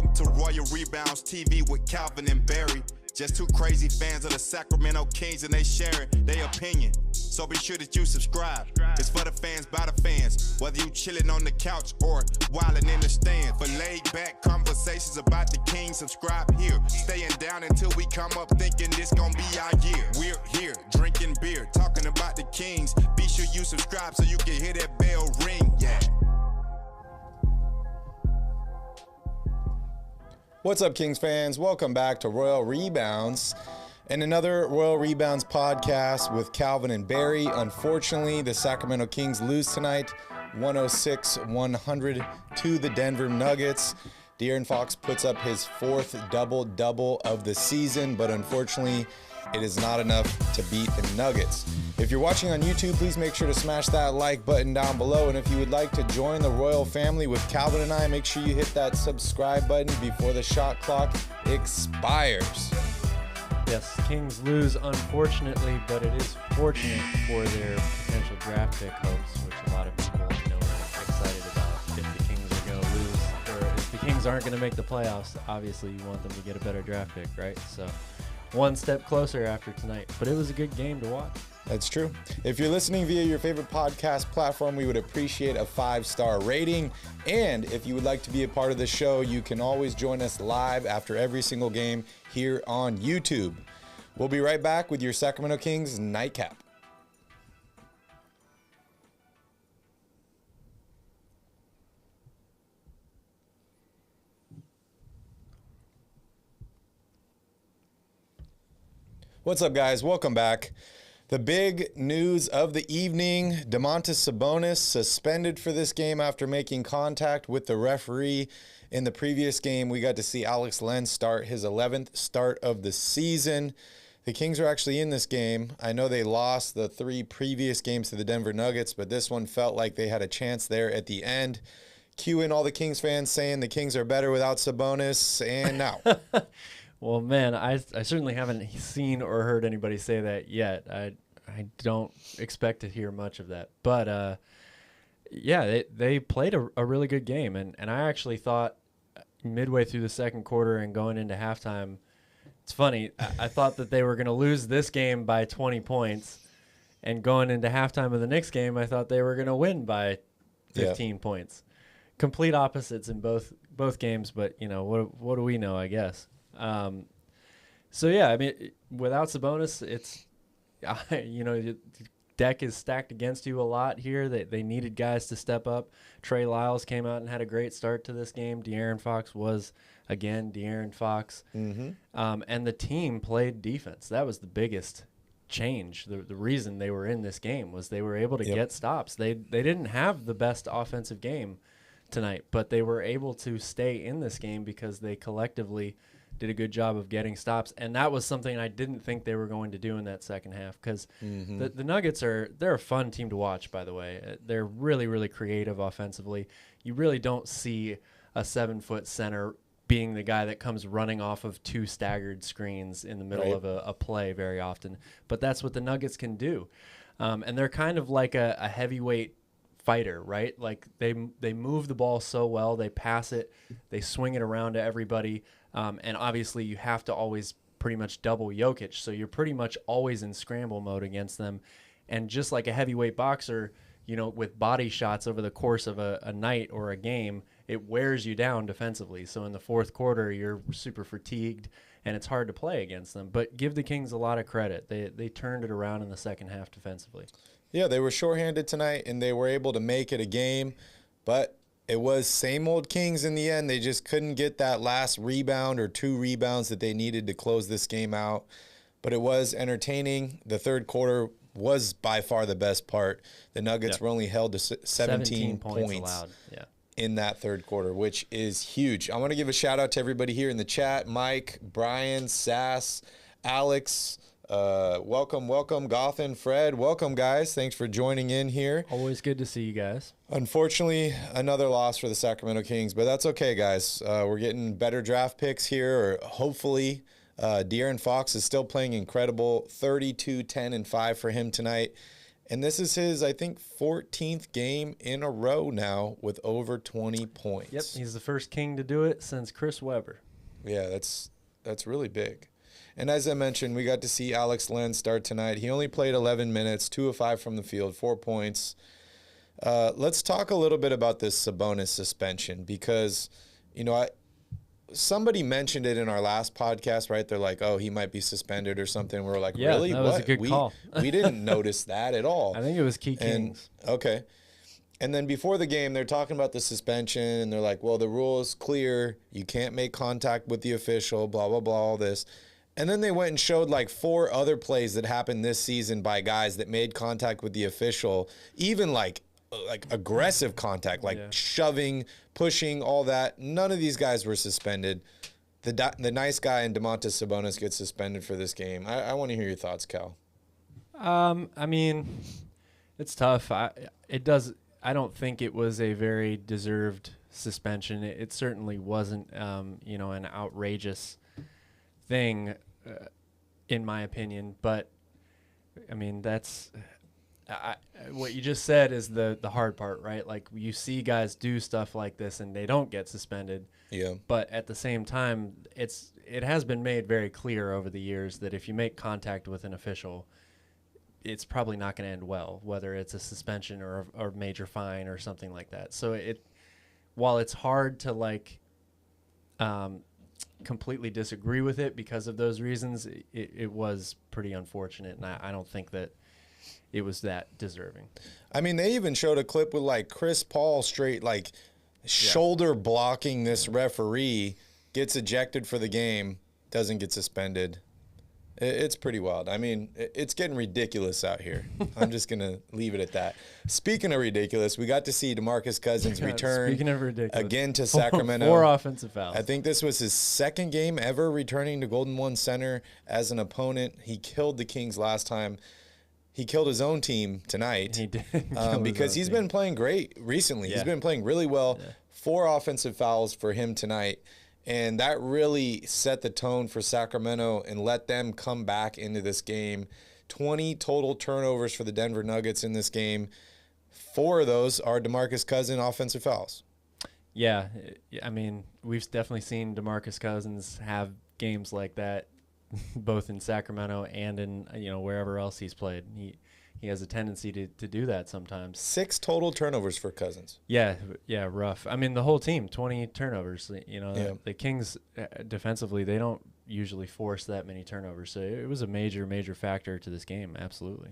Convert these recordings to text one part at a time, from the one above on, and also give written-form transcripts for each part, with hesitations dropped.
Welcome to Royal Rebounds TV with Calvin and Barry. Just two crazy fans of the Sacramento Kings, and they sharing their opinion. So be sure that you subscribe. It's for the fans, by the fans. Whether you chilling on the couch or wilding in the stand. For laid back conversations about the Kings, subscribe here. Staying down until we come up thinking this gonna be our year. We're here drinking beer, talking about the Kings. Be sure you subscribe so you can hear that bell ring. Yeah. What's up, Kings fans? Welcome back to Royal Rebounds and another Royal Rebounds podcast with Calvin and Barry. Unfortunately, the Sacramento Kings lose tonight, 106-100 to the Denver Nuggets. De'Aaron Fox puts up his fourth double-double of the season, but unfortunately, it is not enough to beat the Nuggets. If you're watching on YouTube, please make sure to smash that like button down below. And if you would like to join the Royal family with Calvin and I, make sure you hit that subscribe button before the shot clock expires. Yes, Kings lose, unfortunately, but it is fortunate for their potential draft pick hopes, which a lot of people are excited about. If the Kings are going to lose, or if the Kings aren't going to make the playoffs, obviously you want them to get a better draft pick, right? So one step closer after tonight, but it was a good game to watch. That's true. If you're listening via your favorite podcast platform, we would appreciate a 5-star rating. And if you would like to be a part of the show, you can always join us live after every single game here on YouTube. We'll be right back with your Sacramento Kings nightcap. What's up, guys? Welcome back. The big news of the evening, Demarcus Sabonis suspended for this game after making contact with the referee. In the previous game, we got to see Alex Len start his 11th start of the season. The Kings are actually in this game. I know they lost the 3 previous games to the Denver Nuggets, but this one felt like they had a chance there at the end. Cue in all the Kings fans saying the Kings are better without Sabonis, and now. Well, man, I certainly haven't seen or heard anybody say that yet. I don't expect to hear much of that. But, yeah, they played a really good game. And I actually thought midway through the second quarter and going into halftime, it's funny, I thought that they were going to lose this game by 20 points. And going into halftime of the next game, I thought they were going to win by 15 points. Complete opposites in both games, but, you know, what do we know, I guess. So yeah, I mean, without Sabonis, it's, you know, the deck is stacked against you a lot here. They needed guys to step up. Trey Lyles came out and had a great start to this game. De'Aaron Fox was, again, De'Aaron Fox. Mm-hmm. And the team played defense. That was the biggest change. The reason they were in this game was they were able to get stops. They didn't have the best offensive game tonight, but they were able to stay in this game because they collectively did a good job of getting stops, and that was something I didn't think they were going to do in that second half because the Nuggets they're a fun team to watch, by the way. They're really, really creative offensively. You really don't see a 7-foot center being the guy that comes running off of 2 staggered screens in the middle of a play very often, but that's what the Nuggets can do. And they're kind of like a heavyweight fighter, right? Like they move the ball so well, they pass it, they swing it around to everybody. And obviously you have to always pretty much double Jokic, so you're pretty much always in scramble mode against them. And just like a heavyweight boxer, you know, with body shots over the course of a night or a game, it wears you down defensively. So in the fourth quarter, you're super fatigued, and it's hard to play against them. But give the Kings a lot of credit. They turned it around in the second half defensively. Yeah, they were shorthanded tonight, and they were able to make it a game, but it was same old Kings in the end. They just couldn't get that last rebound or 2 rebounds that they needed to close this game out. But it was entertaining. The third quarter was by far the best part. The Nuggets were only held to 17 points allowed. In that third quarter, which is huge. I want to give a shout-out to everybody here in the chat. Mike, Brian, Sass, Alex, welcome, Gothan, Fred. Welcome, guys. Thanks for joining in here. Always good to see you guys. Unfortunately, another loss for the Sacramento Kings, but that's okay, guys. We're getting better draft picks here, or hopefully. De'Aaron Fox is still playing incredible. 32, 10, and 5 for him tonight. And this is his, I think, 14th game in a row now with over 20 points. Yep, he's the first King to do it since Chris Webber. Yeah, that's really big. And as I mentioned, we got to see Alex Len start tonight. He only played 11 minutes, 2 of 5 from the field, 4 points. Let's talk a little bit about this Sabonis suspension because, somebody mentioned it in our last podcast, right? They're like, oh, he might be suspended or something. We're like, yeah, really? That was a good call. We didn't notice that at all. I think it was Kings. Okay. And then before the game, they're talking about the suspension, and they're like, well, the rule is clear. You can't make contact with the official, blah, blah, blah, all this. And then they went and showed like 4 other plays that happened this season by guys that made contact with the official, even like aggressive contact, like shoving, pushing, all that. None of these guys were suspended. The nice guy in Demarcus Sabonis gets suspended for this game. I want to hear your thoughts, Cal. I mean, it's tough. I don't think it was a very deserved suspension. It certainly wasn't, an outrageous thing, in my opinion. But I mean, that's what you just said is the hard part, right? Like you see guys do stuff like this and they don't get suspended. Yeah. But at the same time, it has been made very clear over the years that if you make contact with an official, it's probably not going to end well, whether it's a suspension or a major fine or something like that. So while it's hard to completely disagree with it because of those reasons, it was pretty unfortunate, and I don't think that it was that deserving. I mean, they even showed a clip with like Chris Paul straight shoulder blocking this referee, gets ejected for the game, doesn't get suspended. It's pretty wild. I mean, it's getting ridiculous out here. I'm just going to leave it at that. Speaking of ridiculous, we got to see Demarcus Cousins return again to Sacramento. 4 offensive fouls. I think this was his 2nd game ever returning to Golden One Center as an opponent. He killed the Kings last time. He killed his own team tonight. He did. Because he's been playing great recently. Yeah. He's been playing really well. Yeah. 4 offensive fouls for him tonight. And that really set the tone for Sacramento and let them come back into this game. 20 total turnovers for the Denver Nuggets in this game. 4 of those are Demarcus Cousins offensive fouls. Yeah, I mean, we've definitely seen Demarcus Cousins have games like that, both in Sacramento and in wherever else he's played. He has a tendency to do that sometimes. 6 total turnovers for Cousins. Yeah, rough. I mean, the whole team, 20 turnovers. The Kings defensively, they don't usually force that many turnovers. So it was a major, major factor to this game, absolutely.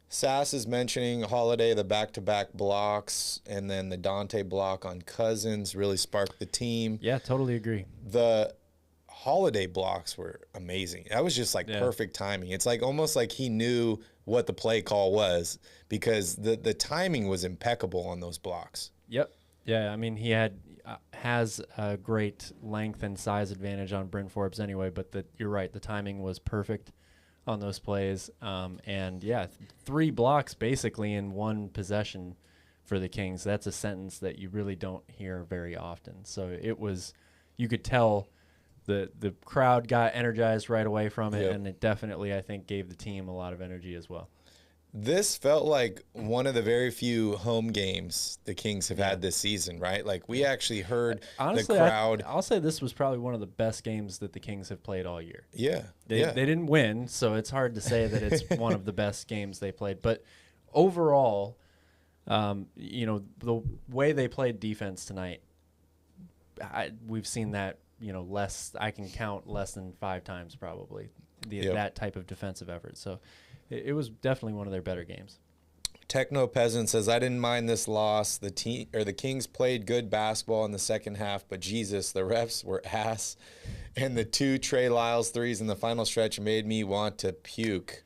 Sass is mentioning Holiday, the back-to-back blocks, and then the Dante block on Cousins really sparked the team. Yeah, totally agree. The Holiday blocks were amazing. That was just perfect timing. It's almost like he knew what the play call was because the timing was impeccable on those blocks. Yep. Yeah, I mean, he has a great length and size advantage on Bryn Forbes anyway, but you're right, the timing was perfect on those plays. And 3 blocks basically in 1 possession for the Kings. That's a sentence that you really don't hear very often. So you could tell the crowd got energized right away from it, and it definitely, I think, gave the team a lot of energy as well. This felt like one of the very few home games the Kings have had this season, right? Like, we actually heard honestly, the crowd. I'll say this was probably one of the best games that the Kings have played all year. Yeah. They didn't win, so it's hard to say that it's one of the best games they played. But overall, the way they played defense tonight, we've seen that, I can count less than 5 times probably that type of defensive effort. So it was definitely one of their better games. Techno Peasant says, I didn't mind this loss. The Kings played good basketball in the second half, but Jesus, the refs were ass. And the 2 Trey Lyles threes in the final stretch made me want to puke.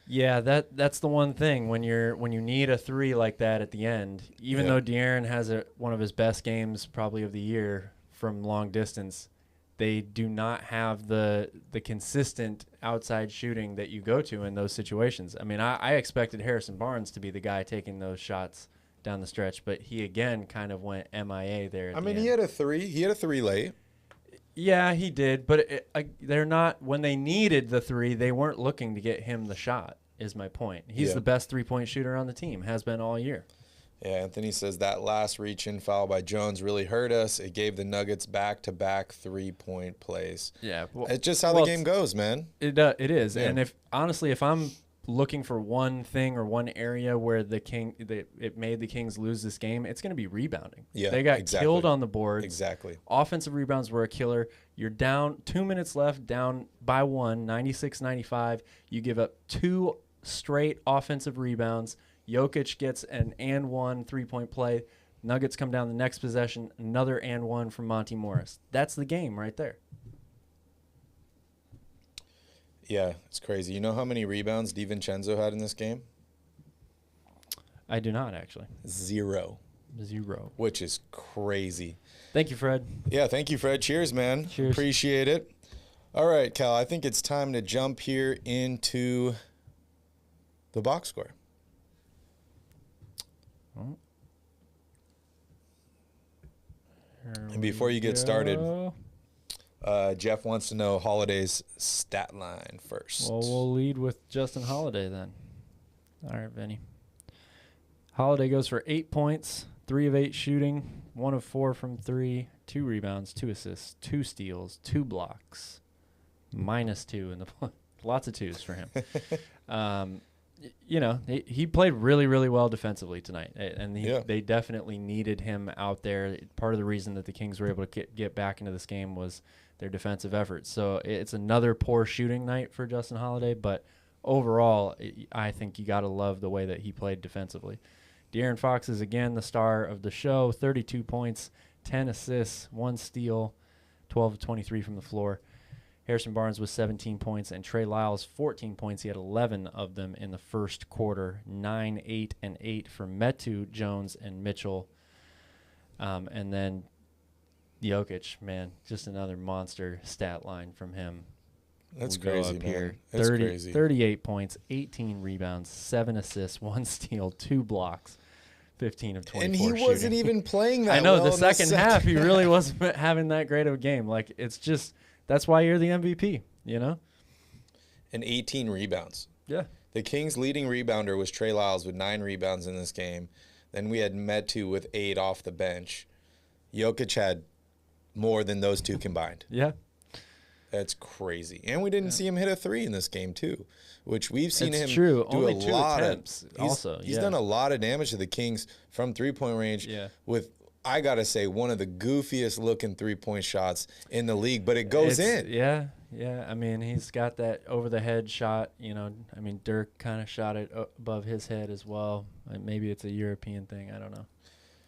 Yeah, that's the one thing when you need a 3 like that at the end, even though De'Aaron has one of his best games probably of the year from long distance, they do not have the consistent outside shooting that you go to in those situations. I mean, I expected Harrison Barnes to be the guy taking those shots down the stretch, but he again kind of went MIA there. He had a 3. He had a 3 late. Yeah, he did, but they're not. When they needed the 3, they weren't looking to get him the shot. is my point. He's the best three-point shooter on the team, has been all year. Yeah, Anthony says that last reach-in foul by Jones really hurt us. It gave the Nuggets back-to-back three-point plays. Yeah. Well, it's just how the game goes, man. It is. Yeah. And if I'm looking for one thing or one area where it made the Kings lose this game, it's going to be rebounding. Yeah, they got killed on the boards. Exactly. Offensive rebounds were a killer. You're down 2 minutes left, down by 1, 96-95. You give up 2 straight offensive rebounds. Jokic gets an and one three-point play. Nuggets come down the next possession, another and one from Monty Morris. That's the game right there. Yeah, it's crazy. You know how many rebounds DiVincenzo had in this game? I do not, actually. 0. Which is crazy. Thank you, Fred. Yeah, thank you, Fred. Cheers, man. Cheers. Appreciate it. All right, Cal, I think it's time to jump here into the box score. Oh. And before you get started, Jeff wants to know Holiday's stat line first. Well, we'll lead with Justin Holiday then. All right, Vinny. Holiday goes for 8 points, 3 of 8 shooting, 1 of 4 from 3, 2 rebounds, 2 assists, 2 steals, 2 blocks, -2 in the lots of 2s for him. He played really, really well defensively tonight, and they definitely needed him out there. Part of the reason that the Kings were able to get back into this game was their defensive efforts. So it's another poor shooting night for Justin Holiday, but overall, I think you got to love the way that he played defensively. De'Aaron Fox is again the star of the show, 32 points, 10 assists, 1 steal, 12 of 23 from the floor. Harrison Barnes with 17 points, and Trey Lyles 14 points. He had 11 of them in the first quarter. 9, 8, and 8 for Metu, Jones, and Mitchell. And then Jokic, man, just another monster stat line from him. That's crazy, man. That's crazy. 38 points, 18 rebounds, 7 assists, 1 steal, 2 blocks, 15 of 24 And he shooting. wasn't even playing that I know, well the in second half, he really wasn't having that great of a game. Like, it's just... That's why you're the MVP, you know? And 18 rebounds. Yeah. The Kings' leading rebounder was Trey Lyles with 9 rebounds in this game. Then we had Metu with 8 off the bench. Jokic had more than those two combined. Yeah. That's crazy. And we didn't see him hit a 3 in this game, too, which we've seen him do Only a 2 lot attempts. He's done a lot of damage to the Kings from three-point range with – I got to say, one of the goofiest looking three-point shots in the league, but it goes in. Yeah. I mean, he's got that over-the-head shot. You know, I mean, Dirk kind of shot it above his head as well. Maybe it's a European thing. I don't know.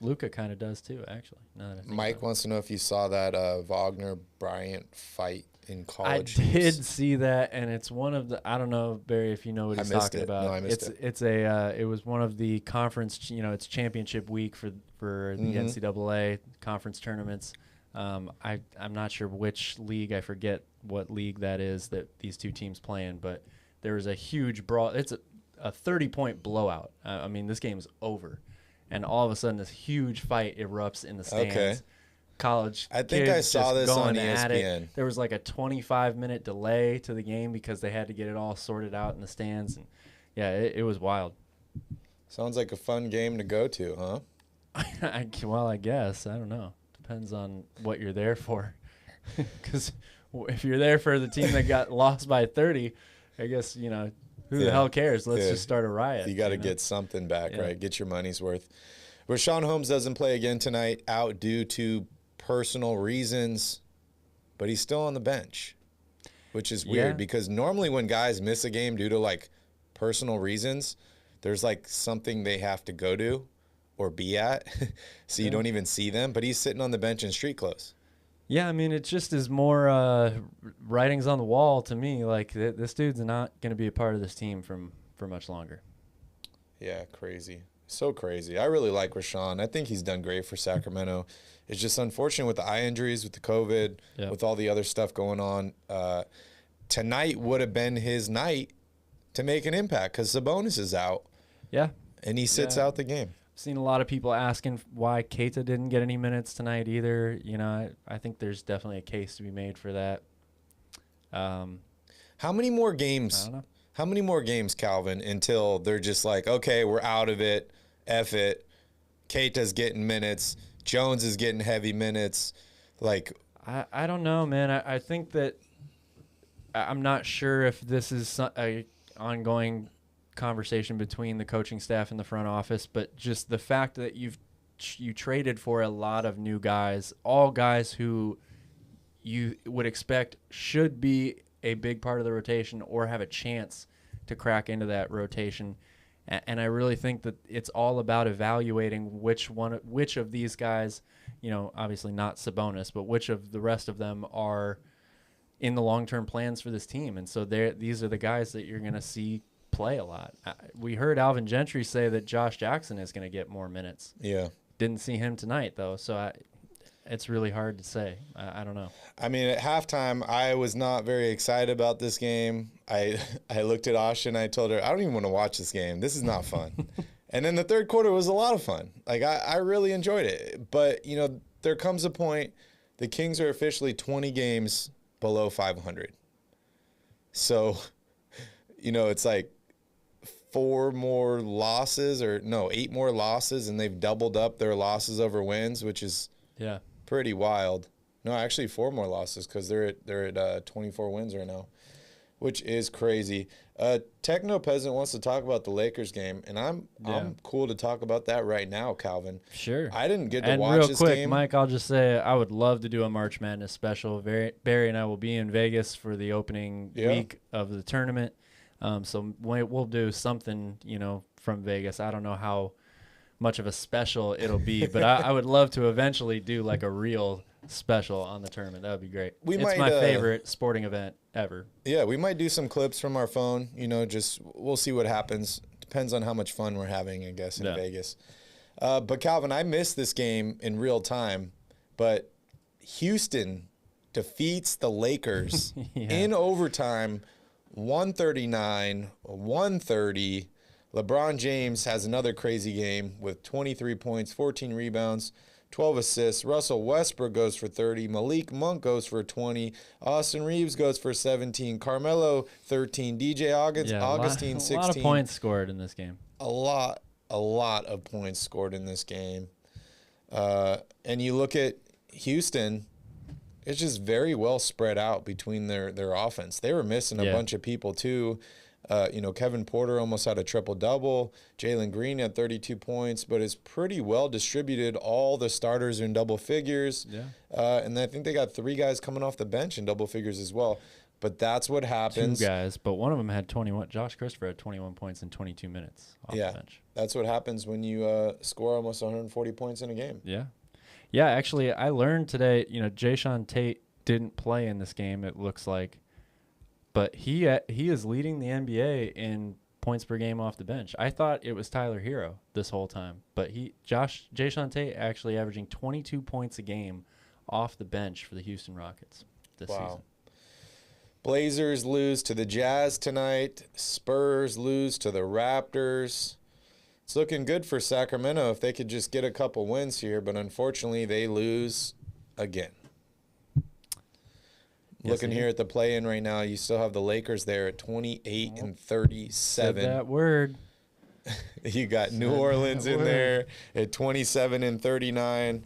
Luka kind of does too, actually. Mike wants to know if you saw that Wagner-Bryant fight in college. I did see that, and it's one of the – I don't know, Barry, if you know what he's talking about. No, I missed it. It was one of the conference – it's championship week for the NCAA conference tournaments. I'm not sure which league. I forget what league that is that these two teams play in, but there was a huge brawl. It's a 30-point blowout. I mean, this game's over. And all of a sudden, this huge fight erupts in the stands. Okay. College I think I saw this on ESPN. There was like a 25-minute delay to the game because they had to get it all sorted out in the stands. And yeah, it was wild. Sounds like a fun game to go to, huh? Well, I guess. I don't know. Depends on what you're there for. Because if you're there for the team that got lost by 30, I guess, who the hell cares? Let's just start a riot. You got to get something back, right? Get your money's worth. Rashawn Holmes doesn't play again tonight, out due to personal reasons, but he's still on the bench, which is weird because normally when guys miss a game due to like personal reasons, there's like something they have to go to or be at, so you don't even see them, but he's sitting on the bench in street clothes. Yeah, I mean, it just is more writings on the wall to me. Like, this dude's not going to be a part of this team for much longer. Yeah, crazy. So crazy. I really like Rashawn. I think he's done great for Sacramento. It's just unfortunate with the eye injuries, with the COVID, with all the other stuff going on. Tonight would have been his night to make an impact because Sabonis is out. Yeah. And he sits out the game. I've seen a lot of people asking why Keita didn't get any minutes tonight either. I think there's definitely a case to be made for that. How many more games? I don't know. How many more games, Calvin, until they're just like, okay, we're out of it, F it. Keita's getting minutes. Jones is getting heavy minutes. Like, I don't know, man. I think that I'm not sure if this is a ongoing conversation between the coaching staff and the front office, but just the fact that you traded for a lot of new guys, all guys who you would expect should be a big part of the rotation or have a chance to crack into that rotation. And I really think that it's all about evaluating which of these guys, obviously not Sabonis, but which of the rest of them are in the long-term plans for this team. And so these are the guys that you're going to see play a lot. We heard Alvin Gentry say that Josh Jackson is going to get more minutes. Yeah. Didn't see him tonight, though, so it's really hard to say. I don't know. I mean, at halftime, I was not very excited about this game. I looked at Asha and I told her, I don't even want to watch this game. This is not fun. And then the third quarter was a lot of fun. Like, I really enjoyed it. But, there comes a point, the Kings are officially 20 games below 500. So, it's like 8 more losses, and they've doubled up their losses over wins, which is pretty wild. No, actually 4 more losses because they're at 24 wins right now, which is crazy. Techno Peasant wants to talk about the Lakers game, and I'm cool to talk about that right now, Calvin. Sure. I didn't get to watch this game. Real quick, Mike, I'll just say I would love to do a March Madness special. Barry and I will be in Vegas for the opening week of the tournament. So we'll do something, from Vegas. I don't know how much of a special it'll be, but I would love to eventually do like a real special on the tournament. That would be great. It's my favorite sporting event ever. Yeah, we might do some clips from our phone, we'll see what happens. Depends on how much fun we're having, I guess, in Vegas. But Calvin, I missed this game in real time, but Houston defeats the Lakers in overtime, 139-130. LeBron James has another crazy game with 23 points, 14 rebounds, 12 assists. Russell Westbrook goes for 30. Malik Monk goes for 20. Austin Reeves goes for 17. Carmelo, 13. DJ Augustine, 16. A lot of points scored in this game. A lot of points scored in this game. And you look at Houston, it's just very well spread out between their offense. They were missing a bunch of people too. Kevin Porter almost had a triple-double. Jalen Green had 32 points, but it's pretty well distributed. All the starters are in double figures. Yeah. And I think they got 3 guys coming off the bench in double figures as well. But that's what happens. 2 guys, but one of them had 21. Josh Christopher had 21 points in 22 minutes off the bench. That's what happens when you score almost 140 points in a game. Yeah. Yeah, actually, I learned today, Jayshawn Tate didn't play in this game, it looks like. But he is leading the NBA in points per game off the bench. I thought it was Tyler Hero this whole time, but Jayshawn Tate actually averaging 22 points a game off the bench for the Houston Rockets this season. Blazers lose to the Jazz tonight. Spurs lose to the Raptors. It's looking good for Sacramento if they could just get a couple wins here, but unfortunately they lose again. Looking here at the play-in right now, you still have the Lakers there at 28-37. Said that word. You got New Orleans in there at 27-39.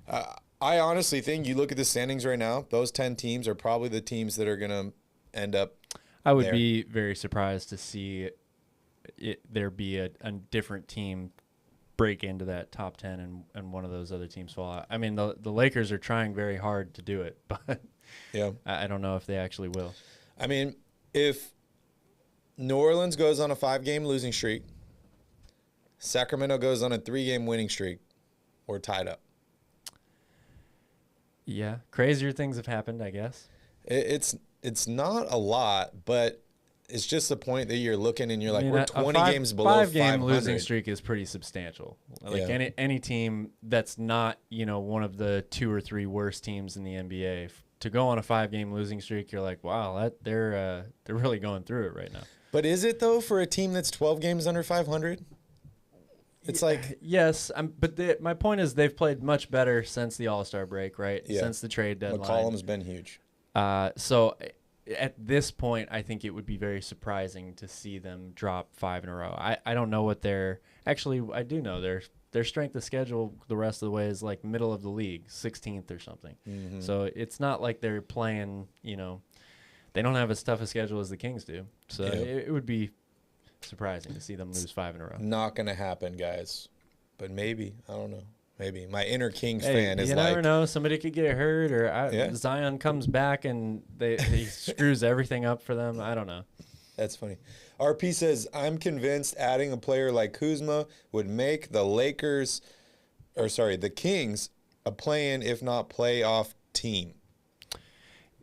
I honestly think you look at the standings right now, those 10 teams are probably the teams that are going to end up I would be very surprised to see there be a different team break into that top 10 and one of those other teams fall out. I mean, the Lakers are trying very hard to do it, but I don't know if they actually will. I mean, if New Orleans goes on a 5-game losing streak, Sacramento goes on a 3-game winning streak, or tied up. Yeah, crazier things have happened, I guess. It's not a lot, but it's just the point that you're looking and you're like, we're 20 games below 500. 5-game losing streak is pretty substantial. Like any team that's not, one of the 2 or 3 worst teams in the NBA, to go on a 5-game losing streak, you're like, wow, they're really going through it right now. But is it though for a team that's 12 games under 500? It's like yes, but my point is they've played much better since the All-Star break, right? Yeah. Since the trade deadline. McCollum's been huge. So at this point, I think it would be very surprising to see them drop 5 in a row. I don't know what I do know their strength of schedule the rest of the way is like middle of the league, 16th or something. Mm-hmm. So it's not like they're playing, they don't have as tough a schedule as the Kings do. So it would be surprising to see them lose 5 in a row. Not going to happen, guys. But maybe. I don't know. Maybe. My inner Kings fan is you like... You never know. Somebody could get hurt or Zion comes back and he screws everything up for them. I don't know. That's funny. RP says, I'm convinced adding a player like Kuzma would make the Kings a play-in, if not playoff team.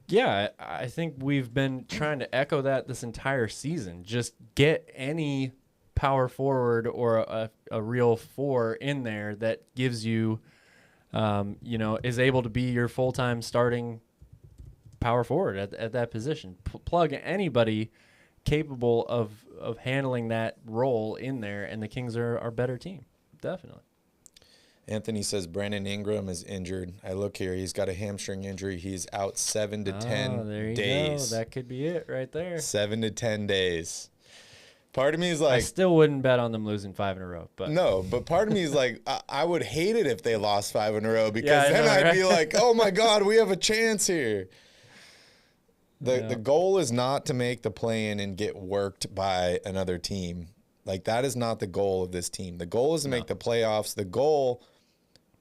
Yeah, I think we've been trying to echo that this entire season. Just get any power forward or a real 4 in there that gives you, is able to be your full-time starting power forward at that position. Plug anybody capable of handling that role in there, and the Kings are our better team. Definitely. Anthony says Brandon Ingram is injured. I look here. He's got a hamstring injury. He's out 7 to 10 there you days. Go. That could be it right there. 7 to 10 days. Part of me is like... I still wouldn't bet on them losing 5 in a row. But no, but part of me is like, I would hate it if they lost 5 in a row because then I'd be like, oh, my God, we have a chance here. The goal is not to make the play-in and get worked by another team. Like, that is not the goal of this team. The goal is to make the playoffs. The goal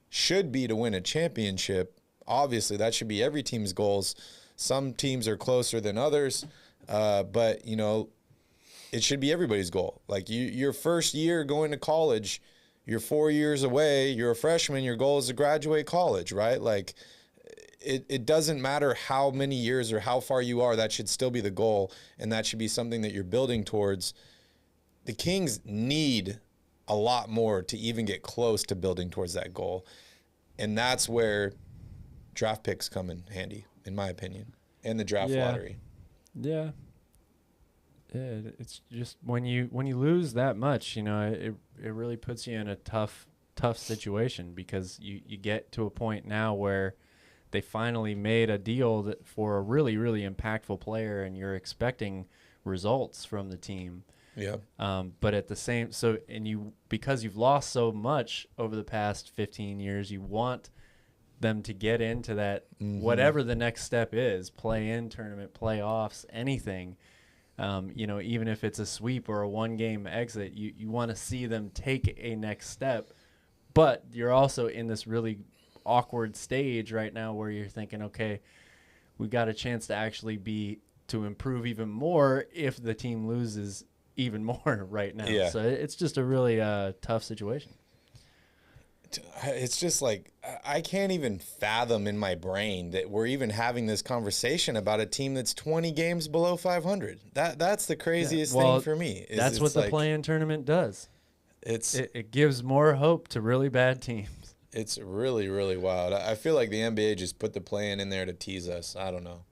should be to win a championship. Obviously, that should be every team's goals. Some teams are closer than others, but, it should be everybody's goal. Like, your first year going to college, you're 4 years away, you're a freshman, your goal is to graduate college, right? Like, it doesn't matter how many years or how far you are, that should still be the goal, and that should be something that you're building towards. The Kings need a lot more to even get close to building towards that goal, and that's where draft picks come in handy, in my opinion, and the draft lottery. Yeah. Yeah, it's just when you lose that much, it really puts you in a tough situation because you get to a point now where they finally made a deal for a really, really impactful player, and you're expecting results from the team. Yeah. But at the same, because you've lost so much over the past 15 years, you want them to get into that whatever the next step is, play-in tournament, playoffs, anything. Even if it's a sweep or a 1-game exit, you want to see them take a next step. But you're also in this really awkward stage right now where you're thinking, okay, we got a chance to actually to improve even more if the team loses even more right now. Yeah. So it's just a really tough situation. It's just like I can't even fathom in my brain that we're even having this conversation about a team that's 20 games below 500. That's the craziest thing for me. That's what the play-in tournament does. It gives more hope to really bad teams. It's really, really wild. I feel like the NBA just put the play-in in there to tease us. I don't know.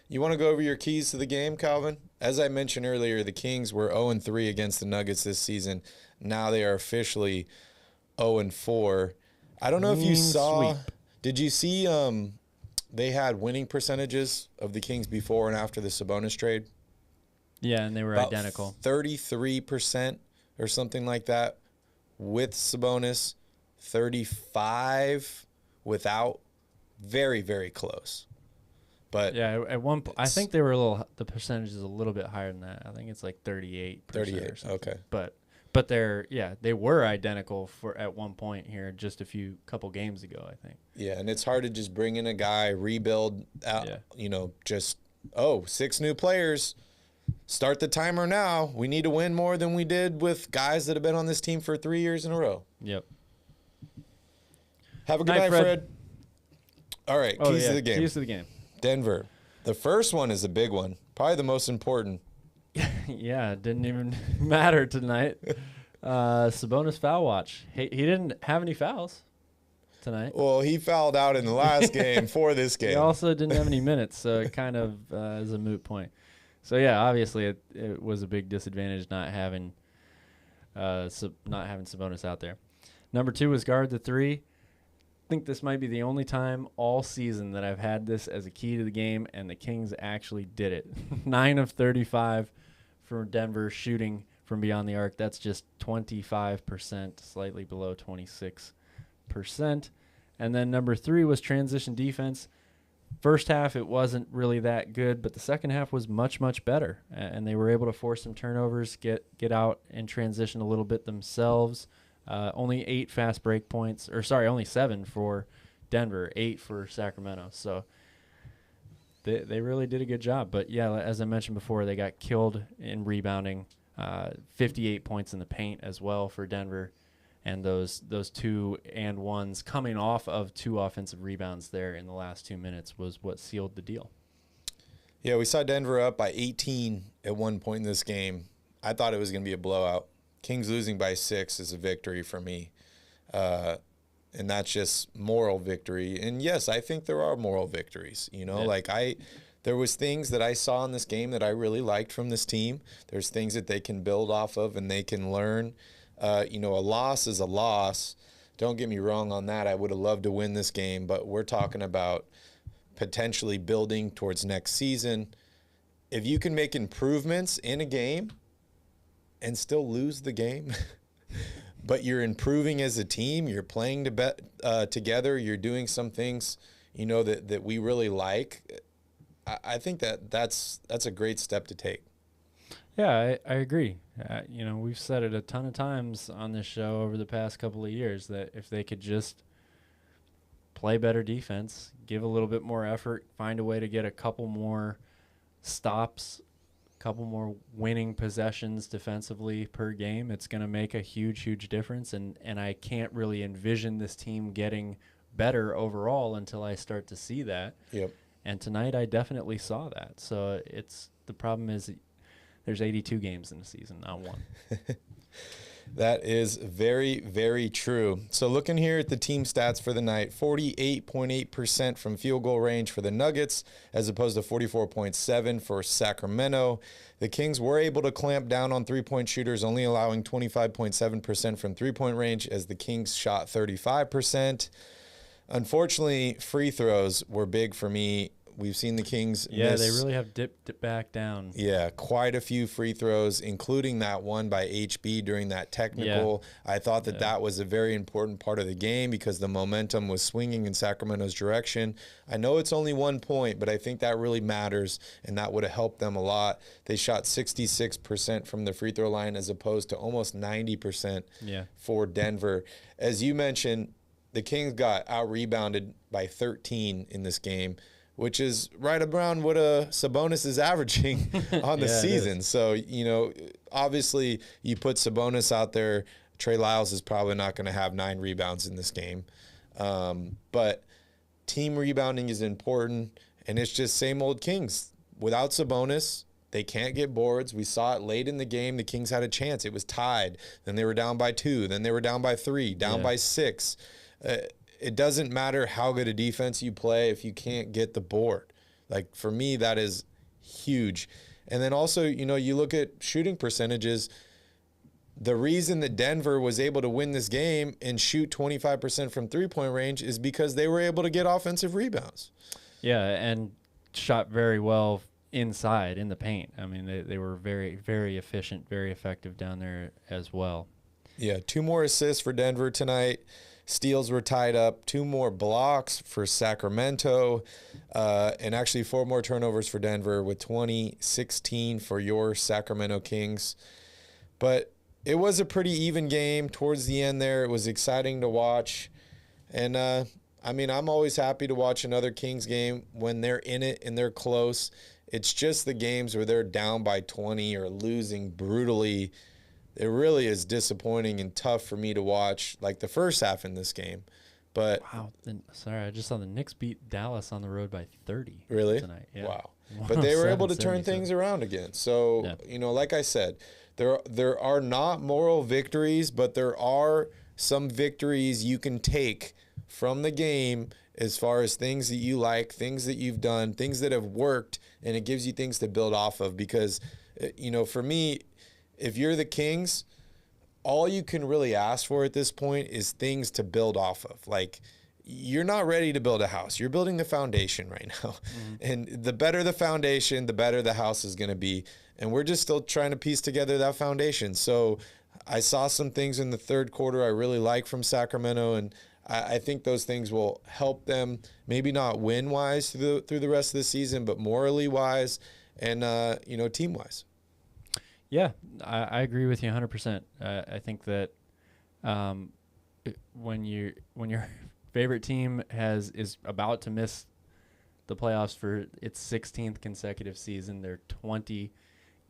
You want to go over your keys to the game, Calvin? As I mentioned earlier, the Kings were 0-3 against the Nuggets this season. Now they are officially 0-4. I don't know if you saw. Did you see they had winning percentages of the Kings before and after the Sabonis trade? Yeah, and they were about identical. 33% or something like that with Sabonis, 35 without. Very, very close. But yeah, at one point, I think they were the percentage is a little bit higher than that. I think it's like 38%. 38, okay. But they were identical at one point here just couple games ago, I think. Yeah, and it's hard to just bring in a guy, rebuild, just 6 new players. Start the timer now. We need to win more than we did with guys that have been on this team for 3 years in a row. Yep. Have a good night, Fred. All right, keys to the game. Keys to the game. Denver. The first one is a big one. Probably the most important. Yeah, it didn't even matter tonight. Sabonis foul watch. He didn't have any fouls tonight. Well, he fouled out in the last game for this game. He also didn't have any minutes, so it kind of is a moot point. So, yeah, obviously it was a big disadvantage not having Sabonis out there. Number 2 was guard the 3. think this might be the only time all season that I've had this as a key to the game, and the Kings actually did it. 9 of 35 for Denver shooting from beyond the arc. That's just 25%, slightly below 26%. And then number 3 was transition defense. First half, it wasn't really that good, but the second half was much, much better. And they were able to force some turnovers, get out and transition a little bit themselves. Only 8 fast break points, only 7 for Denver, 8 for Sacramento. So they really did a good job. But yeah, as I mentioned before, they got killed in rebounding. 58 points in the paint as well for Denver. And those 2-and-1s coming off of 2 offensive rebounds there in the last 2 minutes was what sealed the deal. Yeah, we saw Denver up by 18 at one point in this game. I thought it was going to be a blowout. Kings losing by 6 is a victory for me. And that's just moral victory. And yes, I think there are moral victories. There was things that I saw in this game that I really liked from this team. There's things that they can build off of and they can learn. A loss is a loss. Don't get me wrong on that. I would have loved to win this game, but we're talking about potentially building towards next season. If you can make improvements in a game and still lose the game, but you're improving as a team, you're playing together, you're doing some things, that we really like, I think that's a great step to take. Yeah, I agree. We've said it a ton of times on this show over the past couple of years that if they could just play better defense, give a little bit more effort, find a way to get a couple more stops, a couple more winning possessions defensively per game, it's going to make a huge, huge difference. And I can't really envision this team getting better overall until I start to see that. Yep. And tonight I definitely saw that. So the problem is there's 82 games in the season, not one. That is very, very true. So looking here at the team stats for the night, 48.8% from field goal range for the Nuggets as opposed to 44.7% for Sacramento. The Kings were able to clamp down on three-point shooters, only allowing 25.7% from three-point range as the Kings shot 35%. Unfortunately, free throws were big for me. We've seen the Kings miss. They really have dipped back down. Yeah, quite a few free throws, including that one by HB during that technical. Yeah. I thought that was a very important part of the game because the momentum was swinging in Sacramento's direction. I know it's only 1 point, but I think that really matters, and that would have helped them a lot. They shot 66% from the free throw line as opposed to almost 90% for Denver. As you mentioned, the Kings got out-rebounded by 13 in this game, which is right around what Sabonis is averaging on the season. So, obviously you put Sabonis out there, Trey Lyles is probably not going to have 9 rebounds in this game. But team rebounding is important, and it's just same old Kings. Without Sabonis, they can't get boards. We saw it late in the game. The Kings had a chance. It was tied. Then they were down by 2. Then they were down by 3, down by 6. It doesn't matter how good a defense you play if you can't get the board. Like, for me, that is huge. And then also, you look at shooting percentages. The reason that Denver was able to win this game and shoot 25% from three-point range is because they were able to get offensive rebounds. Yeah, and shot very well inside in the paint. I mean, they were very, very efficient, very effective down there as well. Yeah, 2 more assists for Denver tonight. Steals were tied up, 2 more blocks for Sacramento, and actually 4 more turnovers for Denver with 20-16 for your Sacramento Kings. But it was a pretty even game towards the end there. It was exciting to watch. And, I'm always happy to watch another Kings game when they're in it and they're close. It's just the games where they're down by 20 or losing brutally. It really is disappointing and tough for me to watch, like the first half in this game. But wow, I just saw the Knicks beat Dallas on the road by 30 really tonight. Yeah. Wow. But they were able to turn things around again. So, like I said, there are not moral victories, but there are some victories you can take from the game as far as things that you like, things that you've done, things that have worked, and it gives you things to build off of because, for me, if you're the Kings, all you can really ask for at this point is things to build off of. Like, you're not ready to build a house. You're building the foundation right now. And the better the foundation, the better the house is going to be. And we're just still trying to piece together that foundation. So I saw some things in the third quarter I really like from Sacramento, and I think those things will help them, maybe not win-wise through the rest of the season, but morally-wise and, team-wise. Yeah, I agree with you 100%. I think that when your favorite team is about to miss the playoffs for its 16th consecutive season, they're 20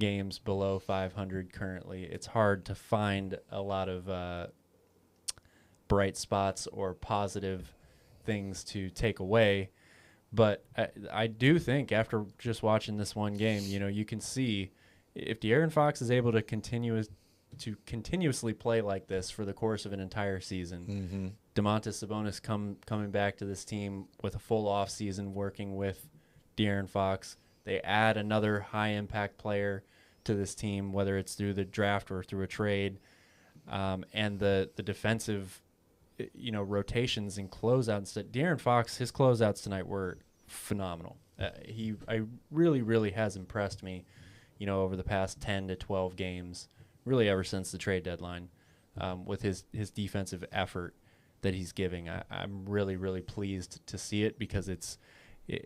games below 500 currently. It's hard to find a lot of bright spots or positive things to take away. But I do think after just watching this one game, you can see if De'Aaron Fox is able to continuously play like this for the course of an entire season, Demarcus Sabonis coming back to this team with a full off season working with De'Aaron Fox. They add another high-impact player to this team, whether it's through the draft or through a trade, and the defensive, rotations and closeouts. De'Aaron Fox, his closeouts tonight were phenomenal. I really has impressed me, over the past 10 to 12 games, really ever since the trade deadline, with his defensive effort that he's giving. I'm really pleased to see it because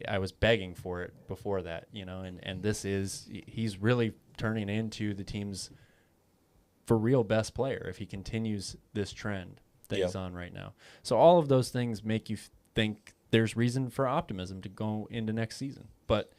I was begging for it before that, and he's really turning into the team's for real best player if he continues this trend that he's on right now. So all of those things make you think there's reason for optimism to go into next season. But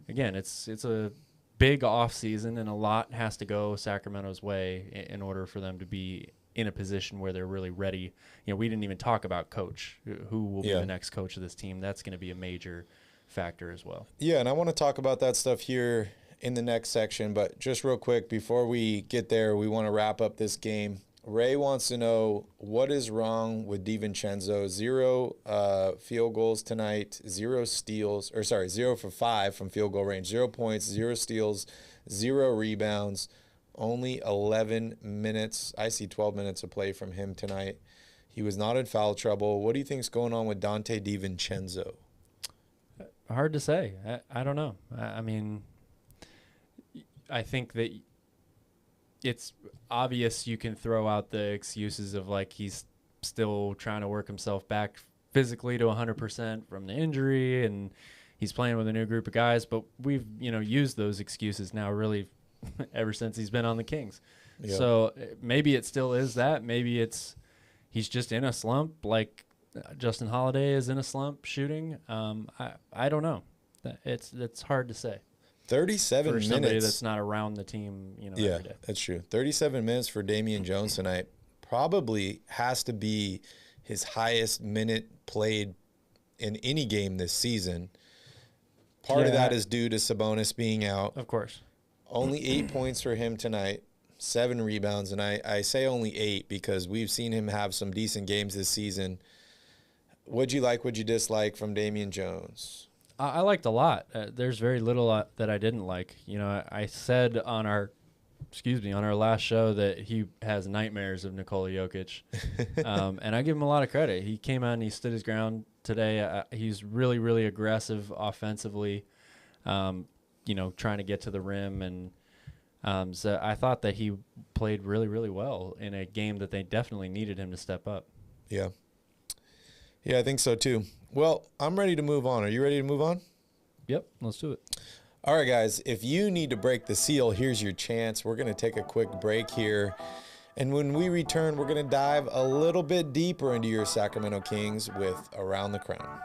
again, it's a big off season and a lot has to go Sacramento's way in order for them to be in a position where they're really ready. We didn't even talk about coach, who will be the next coach of this team. That's going to be a major factor as well. Yeah, and I want to talk about that stuff here in the next section, but just real quick, before we get there, we want to wrap up this game. Ray wants to know what is wrong with DiVincenzo. 0 field goals tonight, 0 for 5 from field goal range, 0 points, 0 steals, 0 rebounds. Only 11 minutes. I see 12 minutes of play from him tonight. He was not in foul trouble. What do you think's going on with Donte DiVincenzo? Hard to say. I don't know. I mean, I think that it's obvious you can throw out the excuses of like he's still trying to work himself back physically to 100% from the injury and he's playing with a new group of guys. But we've, used those excuses now really ever since he's been on the Kings. Yeah. So maybe it still is that. Maybe he's just in a slump like Justin Holiday is in a slump shooting. I don't know. It's hard to say. 37 minutes. For somebody that's not around the team, every day. That's true. 37 minutes for Damian Jones tonight probably has to be his highest minute played in any game this season. Part of that is due to Sabonis being out. Of course. Only 8 points for him tonight, 7 rebounds, and I say only 8 because we've seen him have some decent games this season. What'd you like, what'd you dislike from Damian Jones? I liked a lot. There's very little that I didn't like. I said on our last show that he has nightmares of Nikola Jokic, and I give him a lot of credit. He came out and he stood his ground today. He's really aggressive offensively, trying to get to the rim, and so I thought that he played really well in a game that they definitely needed him to step up. Yeah, I think so too. Well, I'm ready to move on. Are you ready to move on? Yep, let's do it. All right, guys, if you need to break the seal, here's your chance. We're going to take a quick break here. And when we return, we're going to dive a little bit deeper into your Sacramento Kings with Around the Crown.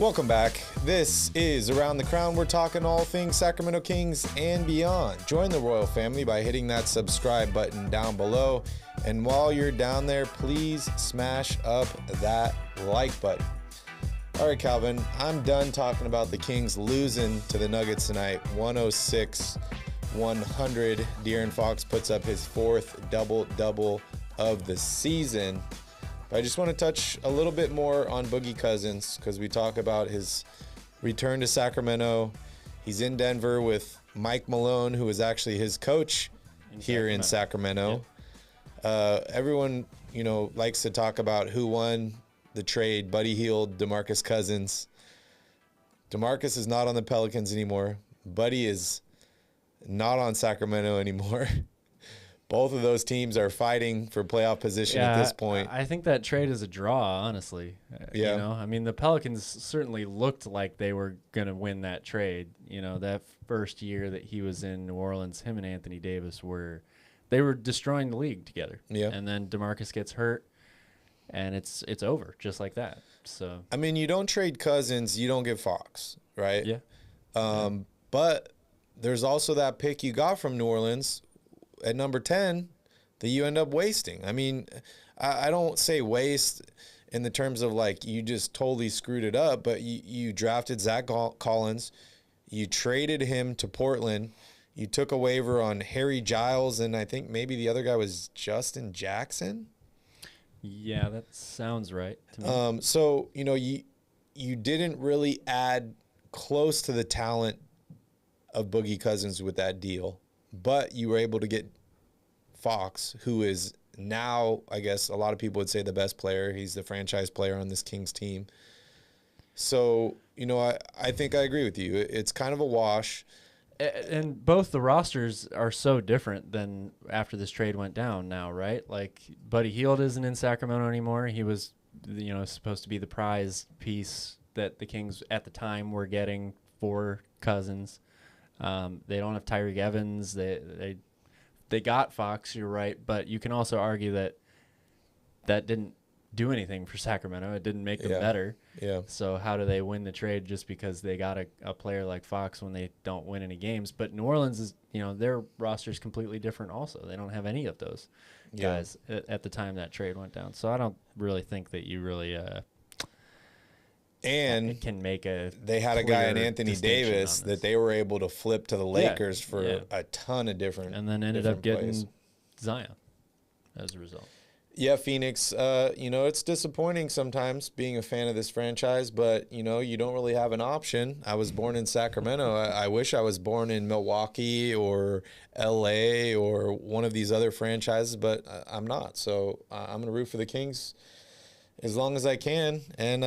Welcome back. This is Around the Crown. We're talking all things Sacramento Kings and beyond. Join the royal family by hitting that subscribe button down below. And while you're down there, please smash up that like button. All right, Calvin, I'm done talking about the Kings losing to the Nuggets tonight, 106-100. De'Aaron Fox puts up his 4th double-double of the season. I just want to touch a little bit more on Boogie Cousins because we talk about his return to Sacramento. He's in Denver with Mike Malone, who is actually his coach here in Sacramento. Yep. Everyone, likes to talk about who won the trade. Buddy Hield, Demarcus Cousins. Demarcus is not on the Pelicans anymore. Buddy is not on Sacramento anymore. Both of those teams are fighting for playoff position at this point. I think that trade is a draw, honestly. Yeah. I mean, the Pelicans certainly looked like they were going to win that trade. That first year that he was in New Orleans, him and Anthony Davis were destroying the league together. Yeah. And then DeMarcus gets hurt, and it's over just like that. So I mean, you don't trade Cousins, you don't get Fox, right? Yeah. But there's also that pick you got from New Orleans at number 10 that you end up wasting. I mean, I don't say waste in the terms of like you just totally screwed it up, but you drafted Zach Collins, you traded him to Portland, you took a waiver on Harry Giles, and I think maybe the other guy was Justin Jackson. Yeah, that sounds right to me. So, you didn't really add close to the talent of Boogie Cousins with that deal, but you were able to get Fox, who is now, I guess a lot of people would say the best player. He's the franchise player on this Kings team. So, I think I agree with you. It's kind of a wash. And both the rosters are so different than after this trade went down now, right? Like, Buddy Hield isn't in Sacramento anymore. He was, supposed to be the prize piece that the Kings at the time were getting for Cousins. They don't have Tyreek Evans. They got Fox, you're right, but you can also argue that didn't do anything for Sacramento. It didn't make them better. Yeah. So how do they win the trade just because they got a player like Fox when they don't win any games? But New Orleans is, their roster is completely different also. They don't have any of those guys at the time that trade went down. So I don't really think that you really and can make a they had a guy in Anthony Davis that they were able to flip to the Lakers for a ton of different and then ended up getting plays. Zion as a result. Yeah, Phoenix, it's disappointing sometimes being a fan of this franchise, but, you don't really have an option. I was born in Sacramento. I wish I was born in Milwaukee or L.A. or one of these other franchises, but I'm not. So I'm going to root for the Kings as long as I can. And,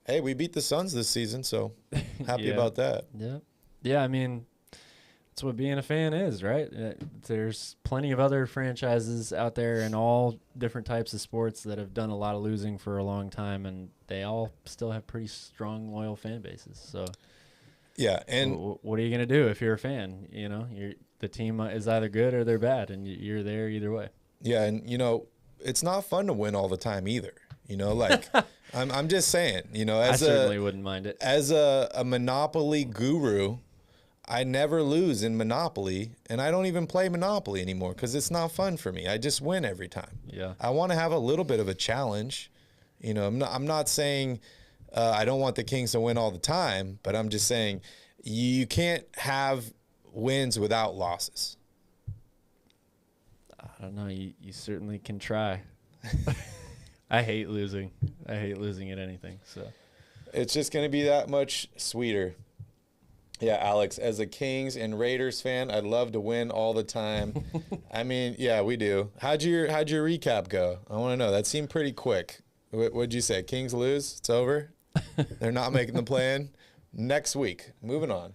hey, we beat the Suns this season, so happy about that. Yeah. Yeah, I mean, that's what being a fan is, right? There's plenty of other franchises out there in all different types of sports that have done a lot of losing for a long time, and they all still have pretty strong, loyal fan bases. So, yeah, and what are you going to do if you're a fan? The team is either good or they're bad, and you're there either way. Yeah, and it's not fun to win all the time either. Like I'm just saying. I certainly wouldn't mind it. As a Monopoly guru, I never lose in Monopoly, and I don't even play Monopoly anymore because it's not fun for me. I just win every time. Yeah. I want to have a little bit of a challenge. I'm not saying I don't want the Kings to win all the time, but I'm just saying you can't have wins without losses. I don't know. You certainly can try. I hate losing. I hate losing at anything. So it's just going to be that much sweeter. Yeah, Alex, as a Kings and Raiders fan, I'd love to win all the time. I mean, yeah, we do. How'd your recap go? I want to know. That seemed pretty quick. What'd you say? Kings lose? It's over? They're not making the play-in? Next week. Moving on.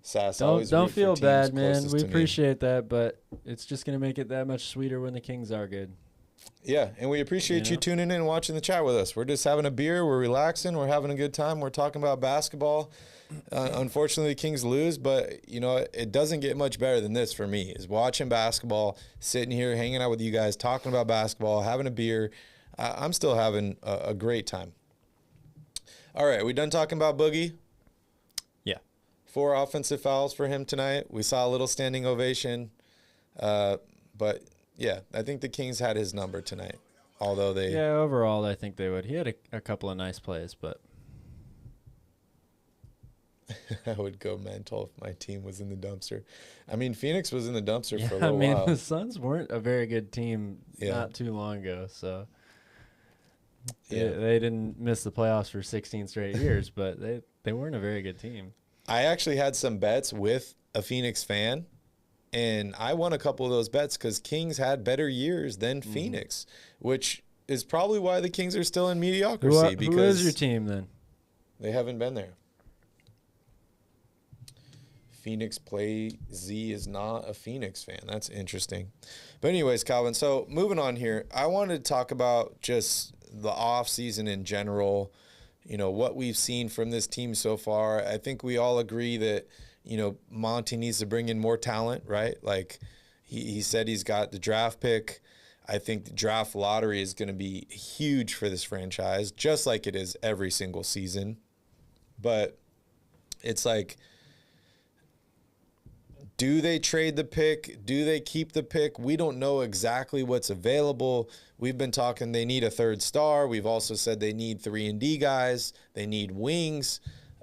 Sass, don't feel bad, man. We appreciate that, but it's just going to make it that much sweeter when the Kings are good. Yeah, and we appreciate you tuning in and watching the chat with us. We're just having a beer. We're relaxing. We're having a good time. We're talking about basketball. Unfortunately, the Kings lose, but, it doesn't get much better than this for me, is watching basketball, sitting here, hanging out with you guys, talking about basketball, having a beer. I'm still having a great time. All right, we done talking about Boogie? Yeah. 4 offensive fouls for him tonight. We saw a little standing ovation. But, yeah, I think the Kings had his number tonight, although they... Yeah, overall, I think they would. He had a couple of nice plays, but... I would go mental if my team was in the dumpster. I mean, Phoenix was in the dumpster for a little while. The Suns weren't a very good team not too long ago, so they didn't miss the playoffs for 16 straight years, but they weren't a very good team. I actually had some bets with a Phoenix fan, and I won a couple of those bets because Kings had better years than Phoenix, which is probably why the Kings are still in mediocrity. Who is your team then? They haven't been there. Phoenix Play Z is not a Phoenix fan. That's interesting. But anyways, Calvin, so moving on here, I wanted to talk about just the offseason in general, what we've seen from this team so far. I think we all agree that, Monty needs to bring in more talent, right? Like he said he's got the draft pick. I think the draft lottery is going to be huge for this franchise, just like it is every single season. But it's like, do they trade the pick? Do they keep the pick? We don't know exactly what's available. We've been talking they need a third star. We've also said they need 3-and-D guys. They need wings.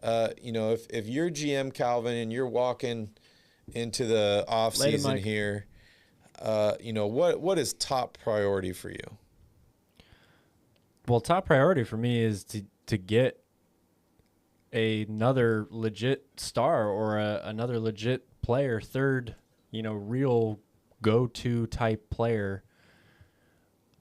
If you're GM, Calvin, and you're walking into the offseason here, what is top priority for you? Well, top priority for me is to get another legit star or another legit player, third, real go-to type player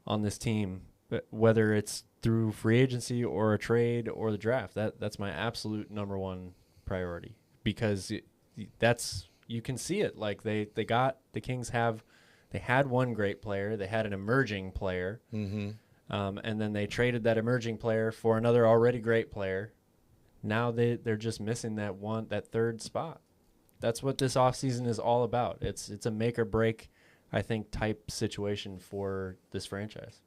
on this team, whether it's through free agency or a trade or the draft. That's my absolute number one priority, because you can see it. Like the Kings had one great player, they had an emerging player, and then they traded that emerging player for another already great player. Now they're just missing that third spot. That's what this offseason is all about. It's a make or break, I think, type situation for this franchise.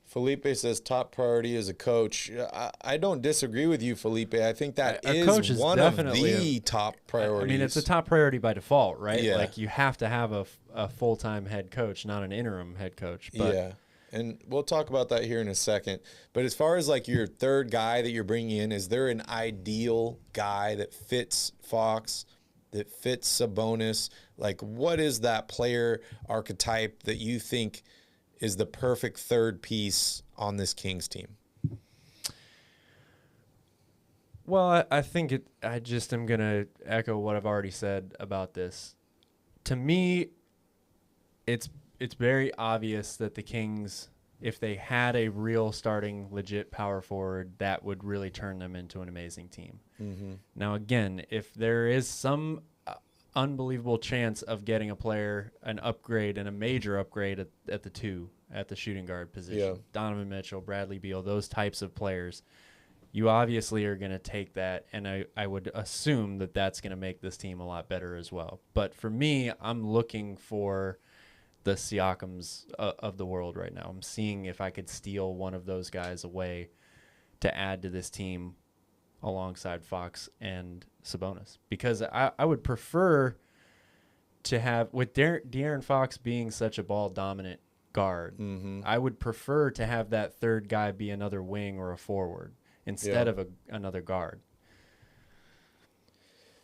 Felipe says top priority is a coach. I don't disagree with you, Felipe. I think that is one of the top priorities. I mean, it's a top priority by default, right? Yeah. Like you have to have a full-time head coach, not an interim head coach. But yeah. And we'll talk about that here in a second. But as far as like your third guy that you're bringing in, is there an ideal guy that fits Fox, that fits Sabonis? Like, what is that player archetype that you think is the perfect third piece on this Kings team? Well, I think I just am going to echo what I've already said about this. To me, it's very obvious that the Kings, if they had a real starting legit power forward, that would really turn them into an amazing team. Mm-hmm. Now, again, if there is some unbelievable chance of getting a player, an upgrade and a major upgrade at the shooting guard position, Donovan Mitchell, Bradley Beal, those types of players, you obviously are going to take that, and I would assume that that's going to make this team a lot better as well. But for me, I'm looking for the Siakams of the world right now. I'm seeing if I could steal one of those guys away to add to this team alongside Fox and Sabonis, because I would prefer to have, with De'Aaron Fox being such a ball dominant guard, I would prefer to have that third guy be another wing or a forward instead of another guard.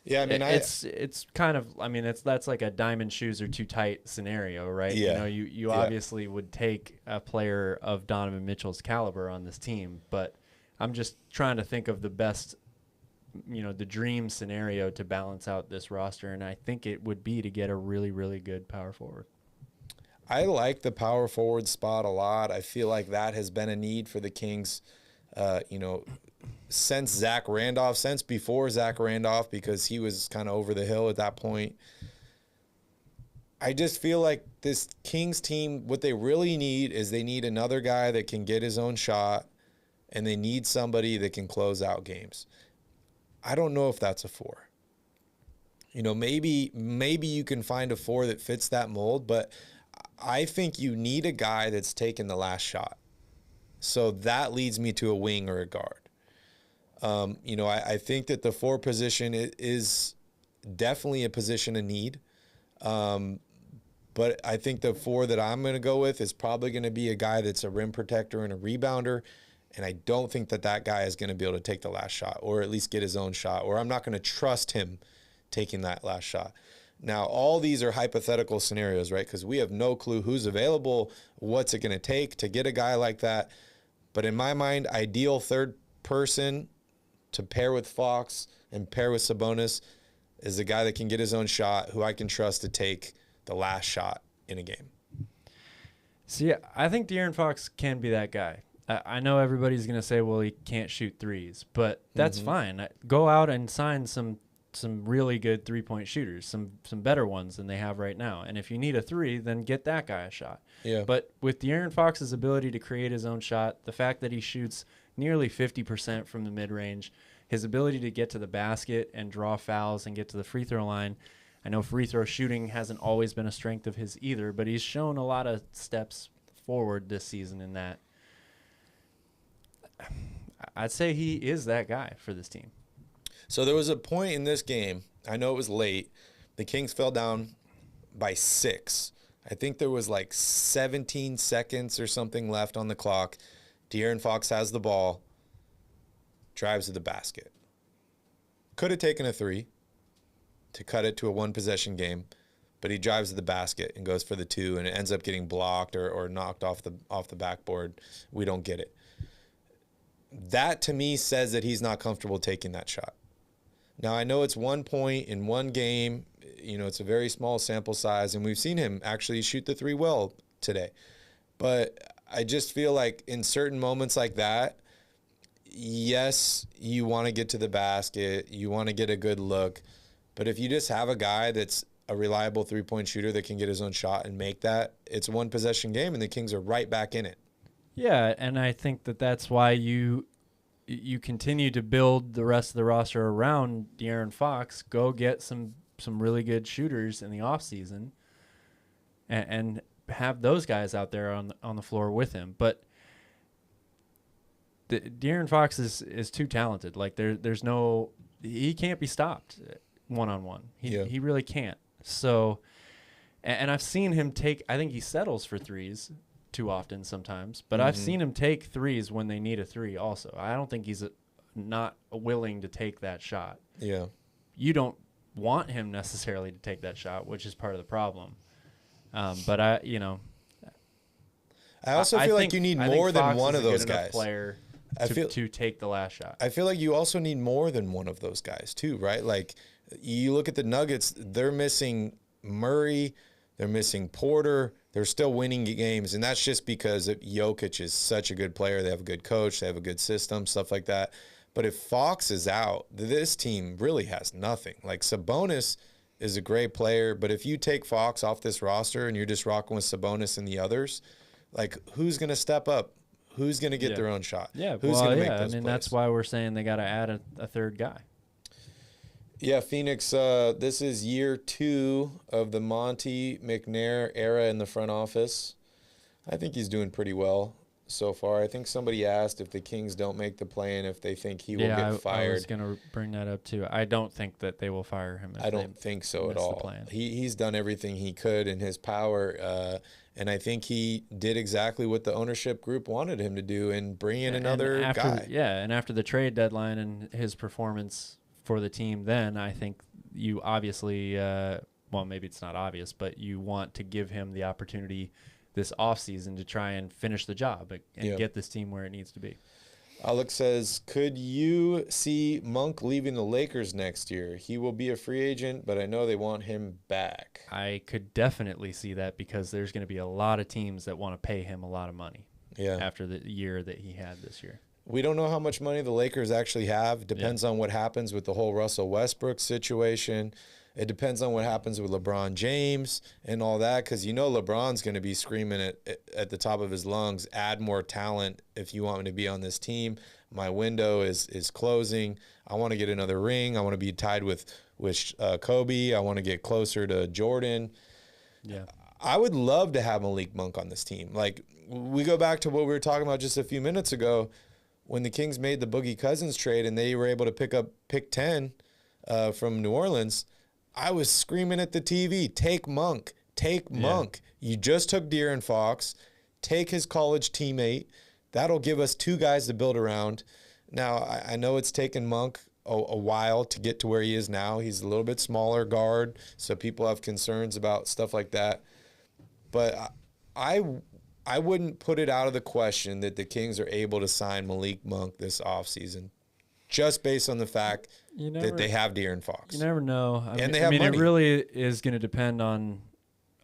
Yeah, I mean, it's kind of, I mean, that's like a diamond shoes are too tight scenario, right? Yeah. You obviously would take a player of Donovan Mitchell's caliber on this team, but I'm just trying to think of the best, the dream scenario to balance out this roster, and I think it would be to get a really, really good power forward. I like the power forward spot a lot. I feel like that has been a need for the Kings, since Zach Randolph, since before Zach Randolph, because he was kind of over the hill at that point. I just feel like this Kings team, what they really need is they need another guy that can get his own shot, and they need somebody that can close out games. I don't know if that's a 4. Maybe you can find a 4 that fits that mold, but I think you need a guy that's taken the last shot. So that leads me to a wing or a guard. I think that the 4 position is definitely a position of need. But I think the 4 that I'm going to go with is probably going to be a guy that's a rim protector and a rebounder. And I don't think that guy is going to be able to take the last shot, or at least get his own shot, or I'm not going to trust him taking that last shot. Now, all these are hypothetical scenarios, right? Because we have no clue who's available, what's it going to take to get a guy like that. But in my mind, ideal third person to pair with Fox and pair with Sabonis is a guy that can get his own shot, who I can trust to take the last shot in a game. See, I think De'Aaron Fox can be that guy. I know everybody's going to say, well, he can't shoot threes, but that's fine. Go out and sign some really good three-point shooters, some better ones than they have right now. And if you need a three, then get that guy a shot. Yeah. But with De'Aaron Fox's ability to create his own shot, the fact that he shoots nearly 50% from the mid-range, his ability to get to the basket and draw fouls and get to the free throw line. I know free throw shooting hasn't always been a strength of his either, but he's shown a lot of steps forward this season in that. I'd say he is that guy for this team. So there was a point in this game, I know it was late, the Kings fell down by 6. I think there was like 17 seconds or something left on the clock. De'Aaron Fox has the ball, drives to the basket. Could have taken a 3 to cut it to a one-possession game, but he drives to the basket and goes for the 2, and it ends up getting blocked or knocked off the backboard. We don't get it. That, to me, says that he's not comfortable taking that shot. Now, I know it's 1 point in one game. You know, it's a very small sample size, and we've seen him actually shoot the 3 well today. But I just feel like in certain moments like that, yes, you want to get to the basket. You want to get a good look. But if you just have a guy that's a reliable three-point shooter that can get his own shot and make that, it's a one-possession game, and the Kings are right back in it. Yeah, and I think that's why you continue to build the rest of the roster around De'Aaron Fox. Go get some really good shooters in the offseason and have those guys out there on the floor with him. But De'Aaron Fox is too talented. Like there's no – he can't be stopped one-on-one. He really can't. So – and I've seen him take – I think he settles for threes too often sometimes, but I've seen him take threes when they need a 3 also. I don't think he's not willing to take that shot. Yeah. You don't want him necessarily to take that shot, which is part of the problem. But I also feel like you need more than one of those guys. Player to take the last shot. I feel like you also need more than one of those guys too, right? Like you look at the Nuggets, they're missing Murray, they're missing Porter. They're still winning games, and that's just because Jokic is such a good player. They have a good coach. They have a good system, stuff like that. But if Fox is out, this team really has nothing. Like Sabonis is a great player, but if you take Fox off this roster and you're just rocking with Sabonis and the others, like who's going to step up? Who's going to get their own shot? Yeah, who's going to make those plays? That's why we're saying they got to add a third guy. Yeah, Phoenix, this is year 2 of the Monty McNair era in the front office. I think he's doing pretty well so far. I think somebody asked if the Kings don't make the play-in, if they think he will get fired. I was going to bring that up too. I don't think that they will fire him. I don't think so at all. He's done everything he could in his power, and I think he did exactly what the ownership group wanted him to do and bring in another guy. Yeah, and after the trade deadline and his performance for the team, then I think you obviously, well, maybe it's not obvious, but you want to give him the opportunity this offseason to try and finish the job and get this team where it needs to be. Alex says, could you see Monk leaving the Lakers next year? He will be a free agent, but I know they want him back. I could definitely see that because there's going to be a lot of teams that want to pay him a lot of money after the year that he had this year. We don't know how much money the Lakers actually have. Depends on what happens with the whole Russell Westbrook situation. It depends on what happens with LeBron James and all that, because LeBron's going to be screaming at the top of his lungs, add more talent if you want me to be on this team. My window is closing. I want to get another ring. I want to be tied with Kobe. I want to get closer to Jordan. Yeah, I would love to have Malik Monk on this team. Like, we go back to what we were talking about just a few minutes ago, when the Kings made the Boogie Cousins trade and they were able to pick up pick 10 from New Orleans, I was screaming at the TV, take Monk, take Monk. You just took De'Aaron Fox, take his college teammate. That'll give us 2 guys to build around. Now, I know it's taken Monk a while to get to where he is now. He's a little bit smaller guard, so people have concerns about stuff like that. But I wouldn't put it out of the question that the Kings are able to sign Malik Monk this offseason. just based on the fact that they have De'Aaron Fox. You never know. And they have money. It really is going to depend on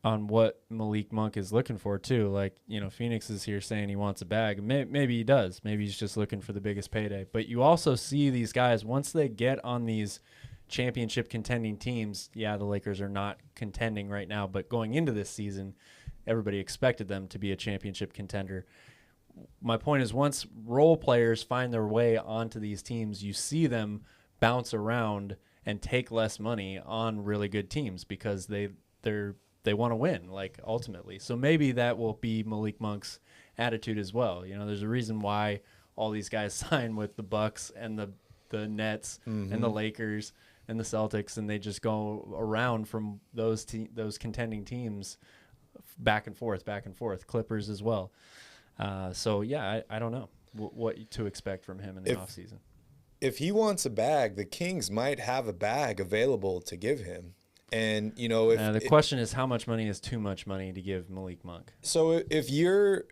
what Malik Monk is looking for too. Like, Phoenix is here saying he wants a bag. Maybe he does. Maybe he's just looking for the biggest payday. But you also see these guys, once they get on these championship contending teams, the Lakers are not contending right now, but going into this season, everybody expected them to be a championship contender. My point is, once role players find their way onto these teams, you see them bounce around and take less money on really good teams because they want to win, like, ultimately. So maybe that will be Malik Monk's attitude as well. There's a reason why all these guys sign with the Bucks and the Nets and the Lakers and the Celtics, and they just go around from those contending teams back and forth, Clippers as well. I don't know what to expect from him in the offseason. If he wants a bag, the Kings might have a bag available to give him. And, the question is, how much money is too much money to give Malik Monk? So if you're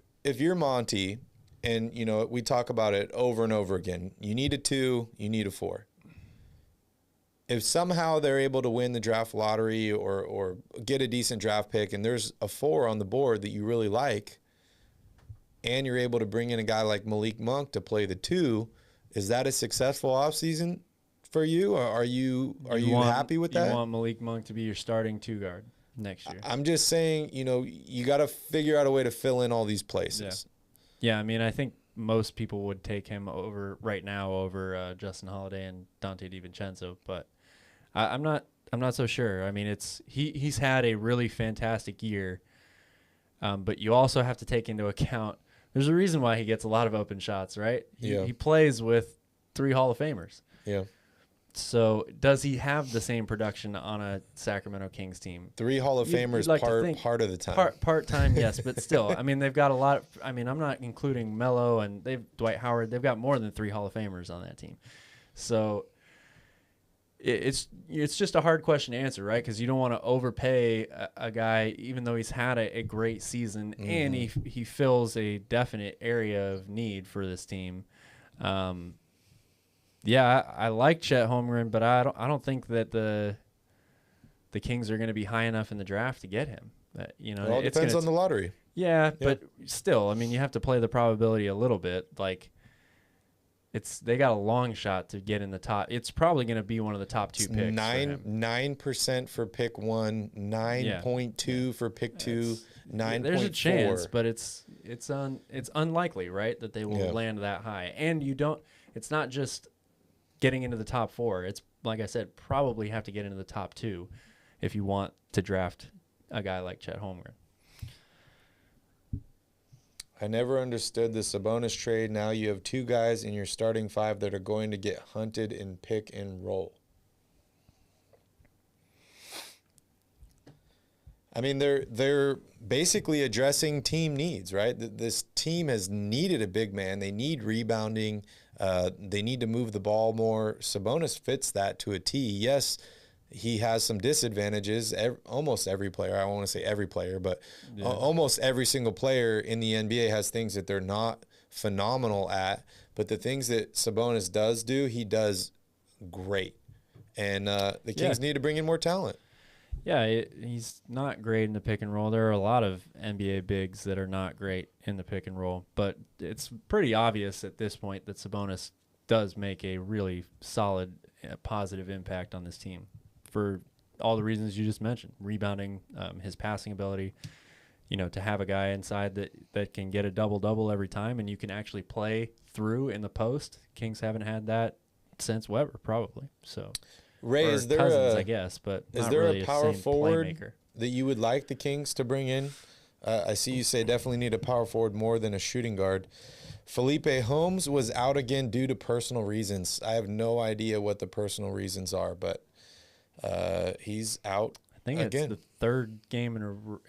Monty, and, we talk about it over and over again, you need a 2, you need a 4. If somehow they're able to win the draft lottery or get a decent draft pick and there's a 4 on the board that you really like, and you're able to bring in a guy like Malik Monk to play the 2, is that a successful offseason for you? Or are you happy with that? You want Malik Monk to be your starting 2 guard next year. I'm just saying, you got to figure out a way to fill in all these places. Yeah, I think most people would take him over Justin Holiday and Dante DiVincenzo, but I'm not so sure. He's had a really fantastic year, but you also have to take into account there's a reason why he gets a lot of open shots, right? He plays with 3 Hall of Famers. Yeah. So does he have the same production on a Sacramento Kings team? 3 Hall of Famers part of the time. Part-time, yes, but still. They've got a lot of – I'm not including Melo and Dwight Howard. They've got more than 3 Hall of Famers on that team. So it's just a hard question to answer, right? Because you don't want to overpay a guy, even though he's had a great season and he fills a definite area of need for this team. I like Chet Holmgren, but I don't think that the Kings are going to be high enough in the draft to get him. It all depends on the lottery. Yeah, but still, you have to play the probability a little bit. Like, they got a long shot to get in the top. It's probably going to be one of the top 2 picks. 9% for pick 1, 9.2 for pick 2, 9.4. There's a chance, but it's unlikely, right, that they will land that high. And it's not just getting into the top 4. It's, like I said, probably have to get into the top 2 if you want to draft a guy like Chet Holmgren. I never understood the Sabonis trade. Now you have 2 guys in your starting 5 that are going to get hunted in pick and roll. They're basically addressing team needs, right? This team has needed a big man. They need rebounding. They need to move the ball more. Sabonis fits that to a T. Yes, he has some disadvantages. Almost every player, I don't want to say every player, but almost every single player in the NBA has things that they're not phenomenal at. But the things that Sabonis does do, he does great. And the Kings need to bring in more talent. Yeah, he's not great in the pick and roll. There are a lot of NBA bigs that are not great in the pick and roll. But it's pretty obvious at this point that Sabonis does make a really solid, positive impact on this team, for all the reasons you just mentioned. Rebounding, his passing ability, to have a guy inside that can get a double-double every time and you can actually play through in the post. Kings haven't had that since Weber, probably. So, Ray, is there Cousins, I guess, but is not there really a power forward playmaker that you would like the Kings to bring in? I see you say definitely need a power forward more than a shooting guard. Felipe Holmes was out again due to personal reasons. I have no idea what the personal reasons are, but he's out. I think again. It's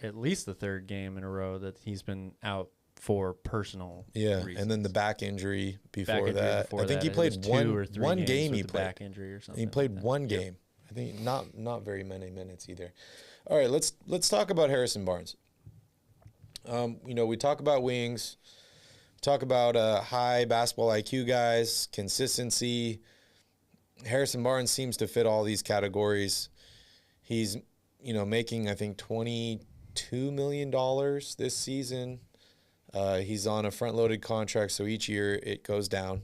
at least the third game in a row that he's been out for personal reasons. And then the back injury before that. I think he played one game. He played back injury or something. He played one game. I think not very many minutes either. All right, let's talk about Harrison Barnes. We talk about wings. talk about high basketball IQ guys, consistency. Harrison Barnes seems to fit all these categories. He's, making, I think, $22 million this season. He's on a front-loaded contract, so each year it goes down.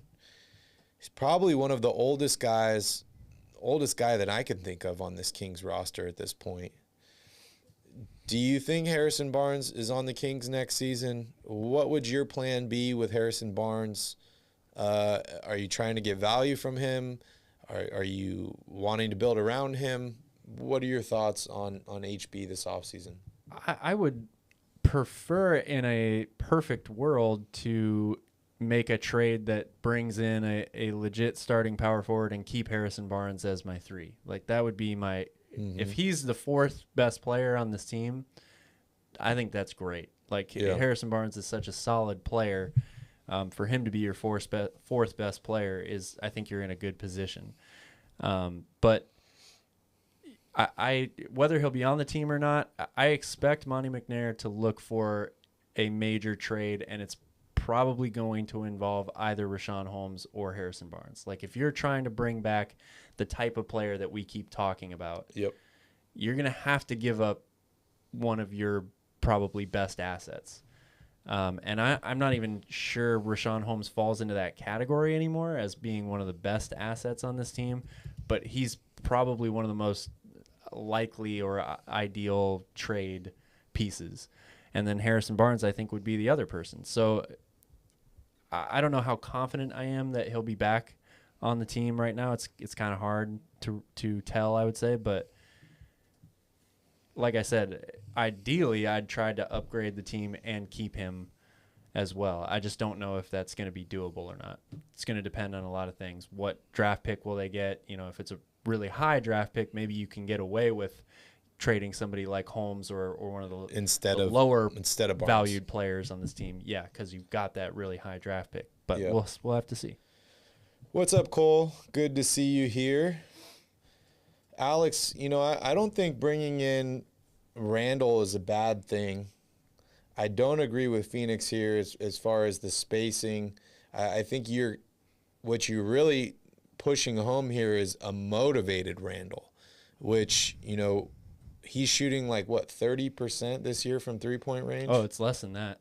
He's probably one of the oldest guy that I can think of on this Kings roster at this point. Do you think Harrison Barnes is on the Kings next season? What would your plan be with Harrison Barnes? Are you trying to get value from him? Are you wanting to build around him? What are your thoughts on HB this offseason? I would prefer in a perfect world to make a trade that brings in a legit starting power forward and keep Harrison Barnes as my 3. Like, that would be my if he's the 4th best player on this team, I think that's great. Like, Harrison Barnes is such a solid player. For him to be your 4th best player I think you're in a good position. But I whether he'll be on the team or not, I expect Monty McNair to look for a major trade, and it's probably going to involve either Richaun Holmes or Harrison Barnes. Like, if you're trying to bring back the type of player that we keep talking about, you're going to have to give up one of your probably best assets. And I'm not even sure Richaun Holmes falls into that category anymore as being one of the best assets on this team, but he's probably one of the most likely or ideal trade pieces. And then Harrison Barnes, I think, would be the other person. So I don't know how confident I am that he'll be back on the team right now. It's kind of hard to tell, I would say. But like I said, ideally, I'd try to upgrade the team and keep him as well. I just don't know if that's going to be doable or not. It's going to depend on a lot of things. What draft pick will they get? If it's a really high draft pick, maybe you can get away with trading somebody like Holmes or one of the lower valued players on this team. Yeah, because you've got that really high draft pick. But we'll have to see. What's up, Cole? Good to see you here. Alex, I don't think bringing in Randall is a bad thing. I don't agree with Phoenix here as far as the spacing. I think what you're really pushing home here is a motivated Randall, which, he's shooting 30% this year from 3-point range? Oh, it's less than that.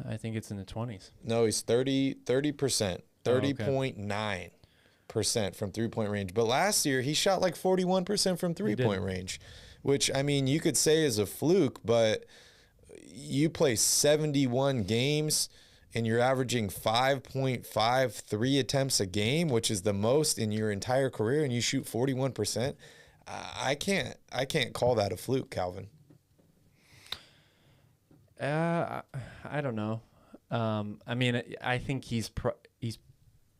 I think it's in the 20s. No, he's 30%, 30.9% from 3-point range. But last year, he shot 41% from 3-point range, which, you could say is a fluke, but you play 71 games and you're averaging 5.53 attempts a game, which is the most in your entire career, and you shoot 41%. I can't call that a fluke, Calvin. I don't know. I think he's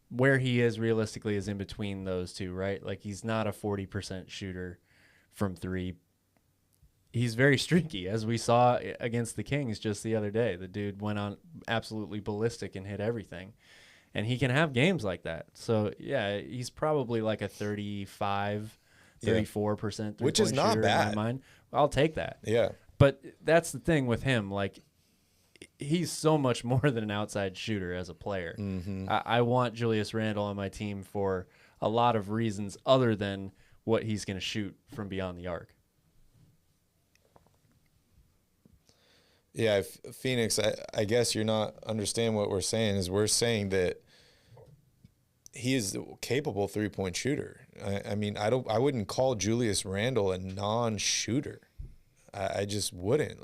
where he is realistically is in between those two, right? Like, he's not a 40% shooter from 3. He's very streaky, as we saw against the Kings just the other day. The dude went on absolutely ballistic and hit everything. And he can have games like that. So, yeah, he's probably like a 34% three-point which is not shooter bad. in my mind. I'll take that. Yeah. But that's the thing with him. Like, he's so much more than an outside shooter as a player. Mm-hmm. I want Julius Randle on my team for a lot of reasons other than what he's going to shoot from beyond the arc. Yeah, Phoenix, I guess you're not understanding what we're saying. Is we're saying that he is a capable 3-point shooter. I wouldn't call Julius Randle a non-shooter. I just wouldn't.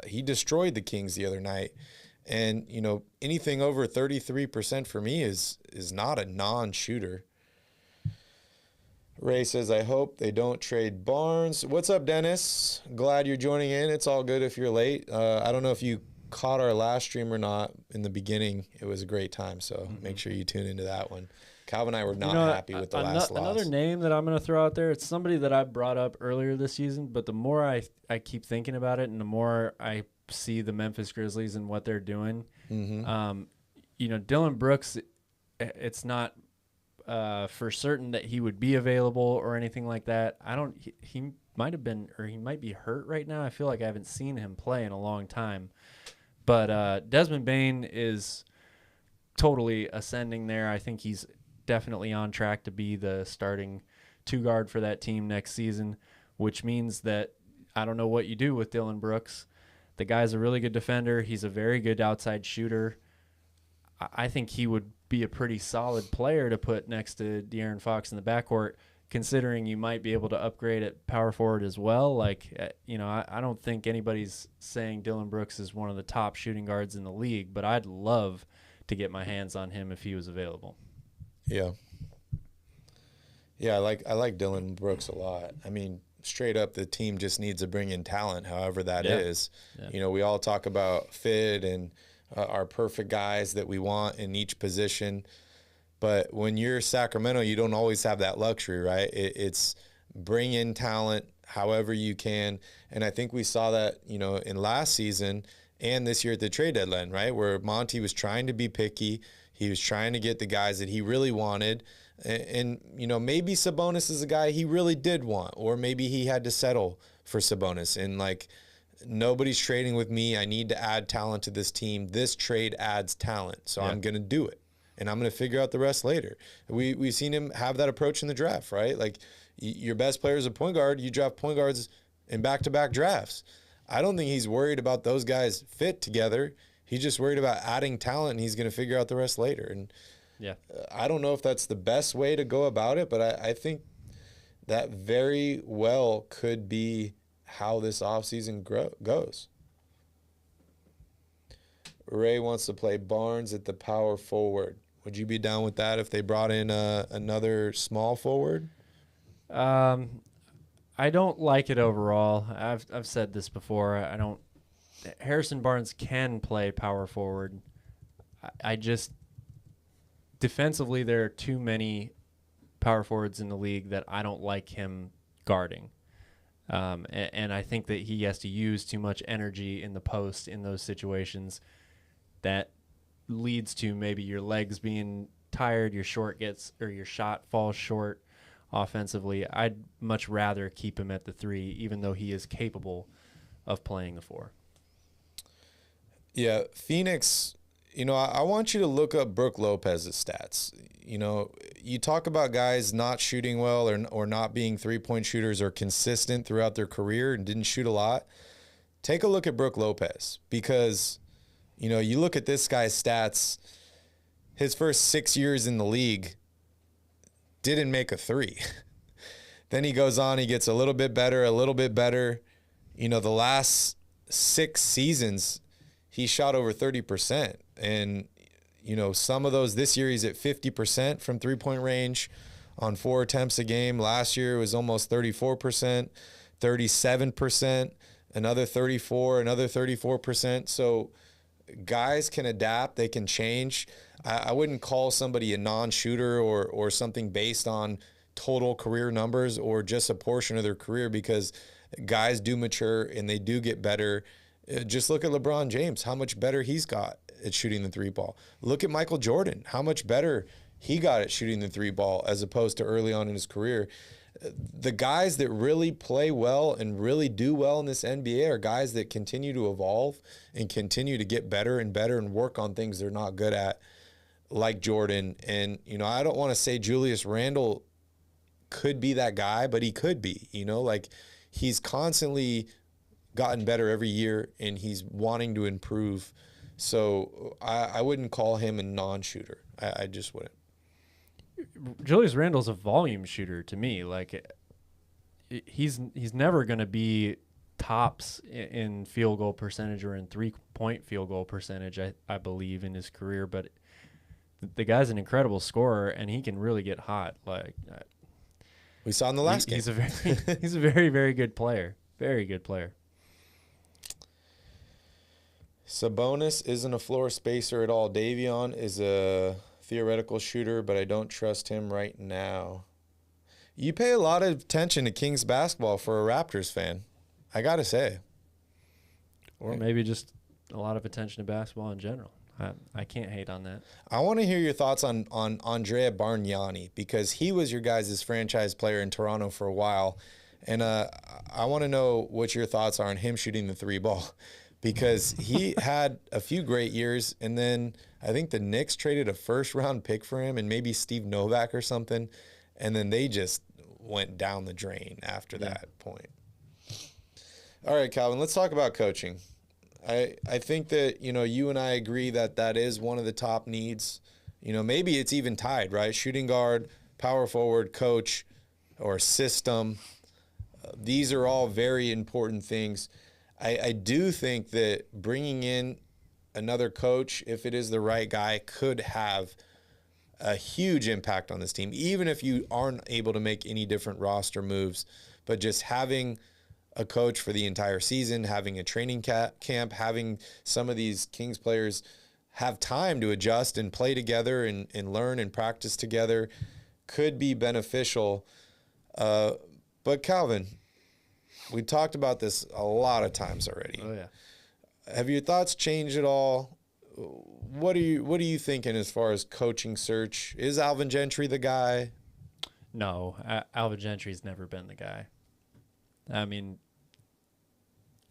He destroyed the Kings the other night, and anything over 33% for me is not a non-shooter. Ray says, I hope they don't trade Barnes. What's up, Dennis? Glad you're joining in. It's all good if you're late. I don't know if you caught our last stream or not in the beginning. It was a great time, so make sure you tune into that one. Calvin and I were not happy with the last loss. Another name that I'm going to throw out there, it's somebody that I brought up earlier this season, but the more I keep thinking about it and the more I see the Memphis Grizzlies and what they're doing, Dylan Brooks, it's not for certain that he would be available or anything like that. He might have been, or he might be hurt right now. I feel like I haven't seen him play in a long time. But Desmond Bane is totally ascending there. I think he's definitely on track to be the starting 2-guard for that team next season, which means that I don't know what you do with Dillon Brooks. The guy's a really good defender. He's a very good outside shooter. I think he would be a pretty solid player to put next to De'Aaron Fox in the backcourt, considering you might be able to upgrade at power forward as well. Like, I don't think anybody's saying Dillon Brooks is one of the top shooting guards in the league, but I'd love to get my hands on him if he was available. Yeah. Yeah, I like Dillon Brooks a lot. I mean, straight up, the team just needs to bring in talent, however that is. Yeah. We all talk about fit and our perfect guys that we want in each position. But when you're Sacramento, you don't always have that luxury, right? It's bring in talent however you can. And I think we saw that, in last season and this year at the trade deadline, right? Where Monty was trying to be picky. He was trying to get the guys that he really wanted. And maybe Sabonis is a guy he really did want, or maybe he had to settle for Sabonis. And nobody's trading with me. I need to add talent to this team. This trade adds talent, so I'm going to do it. And I'm going to figure out the rest later. We've seen him have that approach in the draft, right? Like, your best player is a point guard. You draft point guards in back-to-back drafts. I don't think he's worried about those guys fit together. He's just worried about adding talent, and he's going to figure out the rest later. And I don't know if that's the best way to go about it, but I think that very well could be how this offseason goes. Ray wants to play Barnes at the power forward. Would you be down with that if they brought in another small forward? I don't like it overall. I've said this before. I don't. Harrison Barnes can play power forward. I just defensively, there are too many power forwards in the league that I don't like him guarding. And I think that he has to use too much energy in the post in those situations. That leads to maybe your legs being tired, your shot falls short offensively. I'd much rather keep him at the 3, even though he is capable of playing the 4. Yeah, Phoenix, I want you to look up Brook Lopez's stats. You talk about guys not shooting well or not being three-point shooters or consistent throughout their career and didn't shoot a lot. Take a look at Brook Lopez, because you look at this guy's stats, his first 6 years in the league didn't make a 3. Then he goes on, he gets a little bit better. The last 6 seasons, he shot over 30%. And, some of those, this year he's at 50% from three-point range on 4 attempts a game. Last year it was almost 34%, 37%, another 34%. So guys can adapt, they can change. I wouldn't call somebody a non-shooter or something based on total career numbers or just a portion of their career, because guys do mature and they do get better. Just look at LeBron James, how much better he's got at shooting the 3-ball. Look at Michael Jordan, how much better he got at shooting the 3-ball as opposed to early on in his career. The guys that really play well and really do well in this NBA are guys that continue to evolve and continue to get better and better and work on things they're not good at, like Jordan. And, I don't want to say Julius Randle could be that guy, but he could be, he's constantly gotten better every year and he's wanting to improve. So I wouldn't call him a non-shooter. I just wouldn't. Julius Randle's a volume shooter to me. He's never going to be tops in field goal percentage or in 3-point field goal percentage, I believe, in his career. But the guy's an incredible scorer, and he can really get hot. We saw in the last game. He's a very, very good player. Very good player. Sabonis isn't a floor spacer at all. Davion is a theoretical shooter, but I don't trust him right now. You pay a lot of attention to Kings basketball for a Raptors fan, I got to say. Or maybe just a lot of attention to basketball in general. I can't hate on that. I want to hear your thoughts on Andrea Bargnani, because he was your guys' franchise player in Toronto for a while. And I want to know what your thoughts are on him shooting the 3-ball. because he had a few great years, and then I think the Knicks traded a first-round pick for him and maybe Steve Novak or something, and then they just went down the drain after that point. All right, Calvin, let's talk about coaching. I think that, you and I agree that that is one of the top needs. Maybe it's even tied, right? Shooting guard, power forward, coach, or system. These are all very important things. I do think that bringing in another coach, if it is the right guy, could have a huge impact on this team, even if you aren't able to make any different roster moves. But just having a coach for the entire season, having a training camp, having some of these Kings players have time to adjust and play together and learn and practice together could be beneficial. But Calvin, we talked about this a lot of times already. Oh yeah. Have your thoughts changed at all? What are you thinking as far as coaching search? Is Alvin Gentry the guy? No, Alvin Gentry's never been the guy. I mean,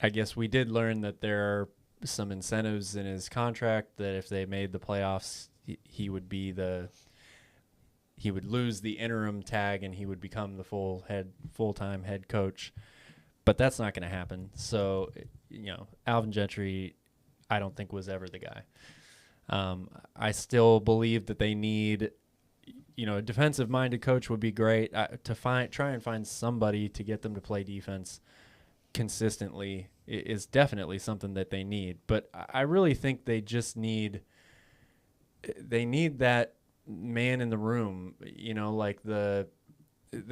I guess we did learn that there are some incentives in his contract that if they made the playoffs, he would lose the interim tag and he would become the full-time head coach. But that's not going to happen. So, Alvin Gentry, I don't think was ever the guy. I still believe that they need, a defensive-minded coach would be great. Try and find somebody to get them to play defense consistently is definitely something that they need. But I really think they just need that man in the room, like the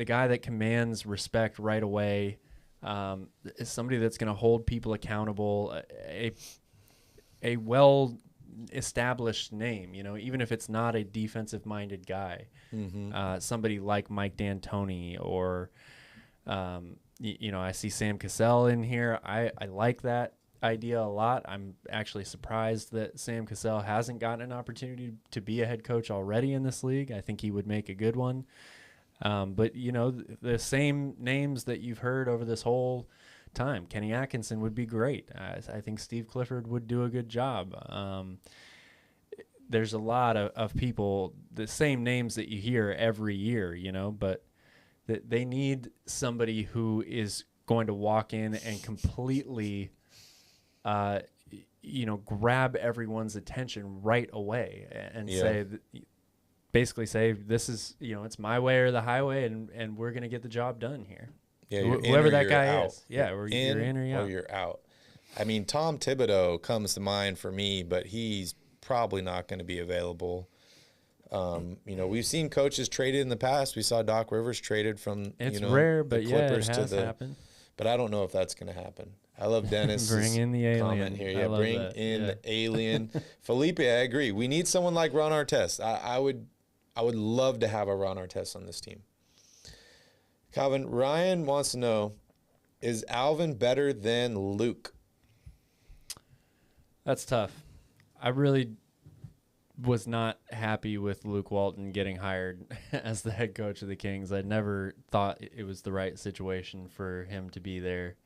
guy that commands respect right away. Is somebody that's going to hold people accountable, a well-established name, even if it's not a defensive-minded guy. Mm-hmm. Somebody like Mike D'Antoni or, I see Sam Cassell in here. I like that idea a lot. I'm actually surprised that Sam Cassell hasn't gotten an opportunity to be a head coach already in this league. I think he would make a good one. But, the same names that you've heard over this whole time, Kenny Atkinson would be great. I think Steve Clifford would do a good job. There's a lot of people, the same names that you hear every year, but they need somebody who is going to walk in and completely, grab everyone's attention right away and say that, basically say, this is, it's my way or the highway, and we're going to get the job done here. Yeah, whoever that guy out. is. Yeah, you're in or you're out. Or you're out. I mean, Tom Thibodeau comes to mind for me, but he's probably not going to be available. We've seen coaches traded in the past. We saw Doc Rivers traded from rare, but the Clippers it has happened. But I don't know if that's going to happen. I love Dennis. Bring in the alien comment here. Yeah, bring in the alien. Felipe, I agree. We need someone like Ron Artest. I would love to have a Ron Artest on this team. Calvin, Ryan wants to know, is Alvin better than Luke? That's tough. I really was not happy with Luke Walton getting hired as the head coach of the Kings. I never thought it was the right situation for him to be there.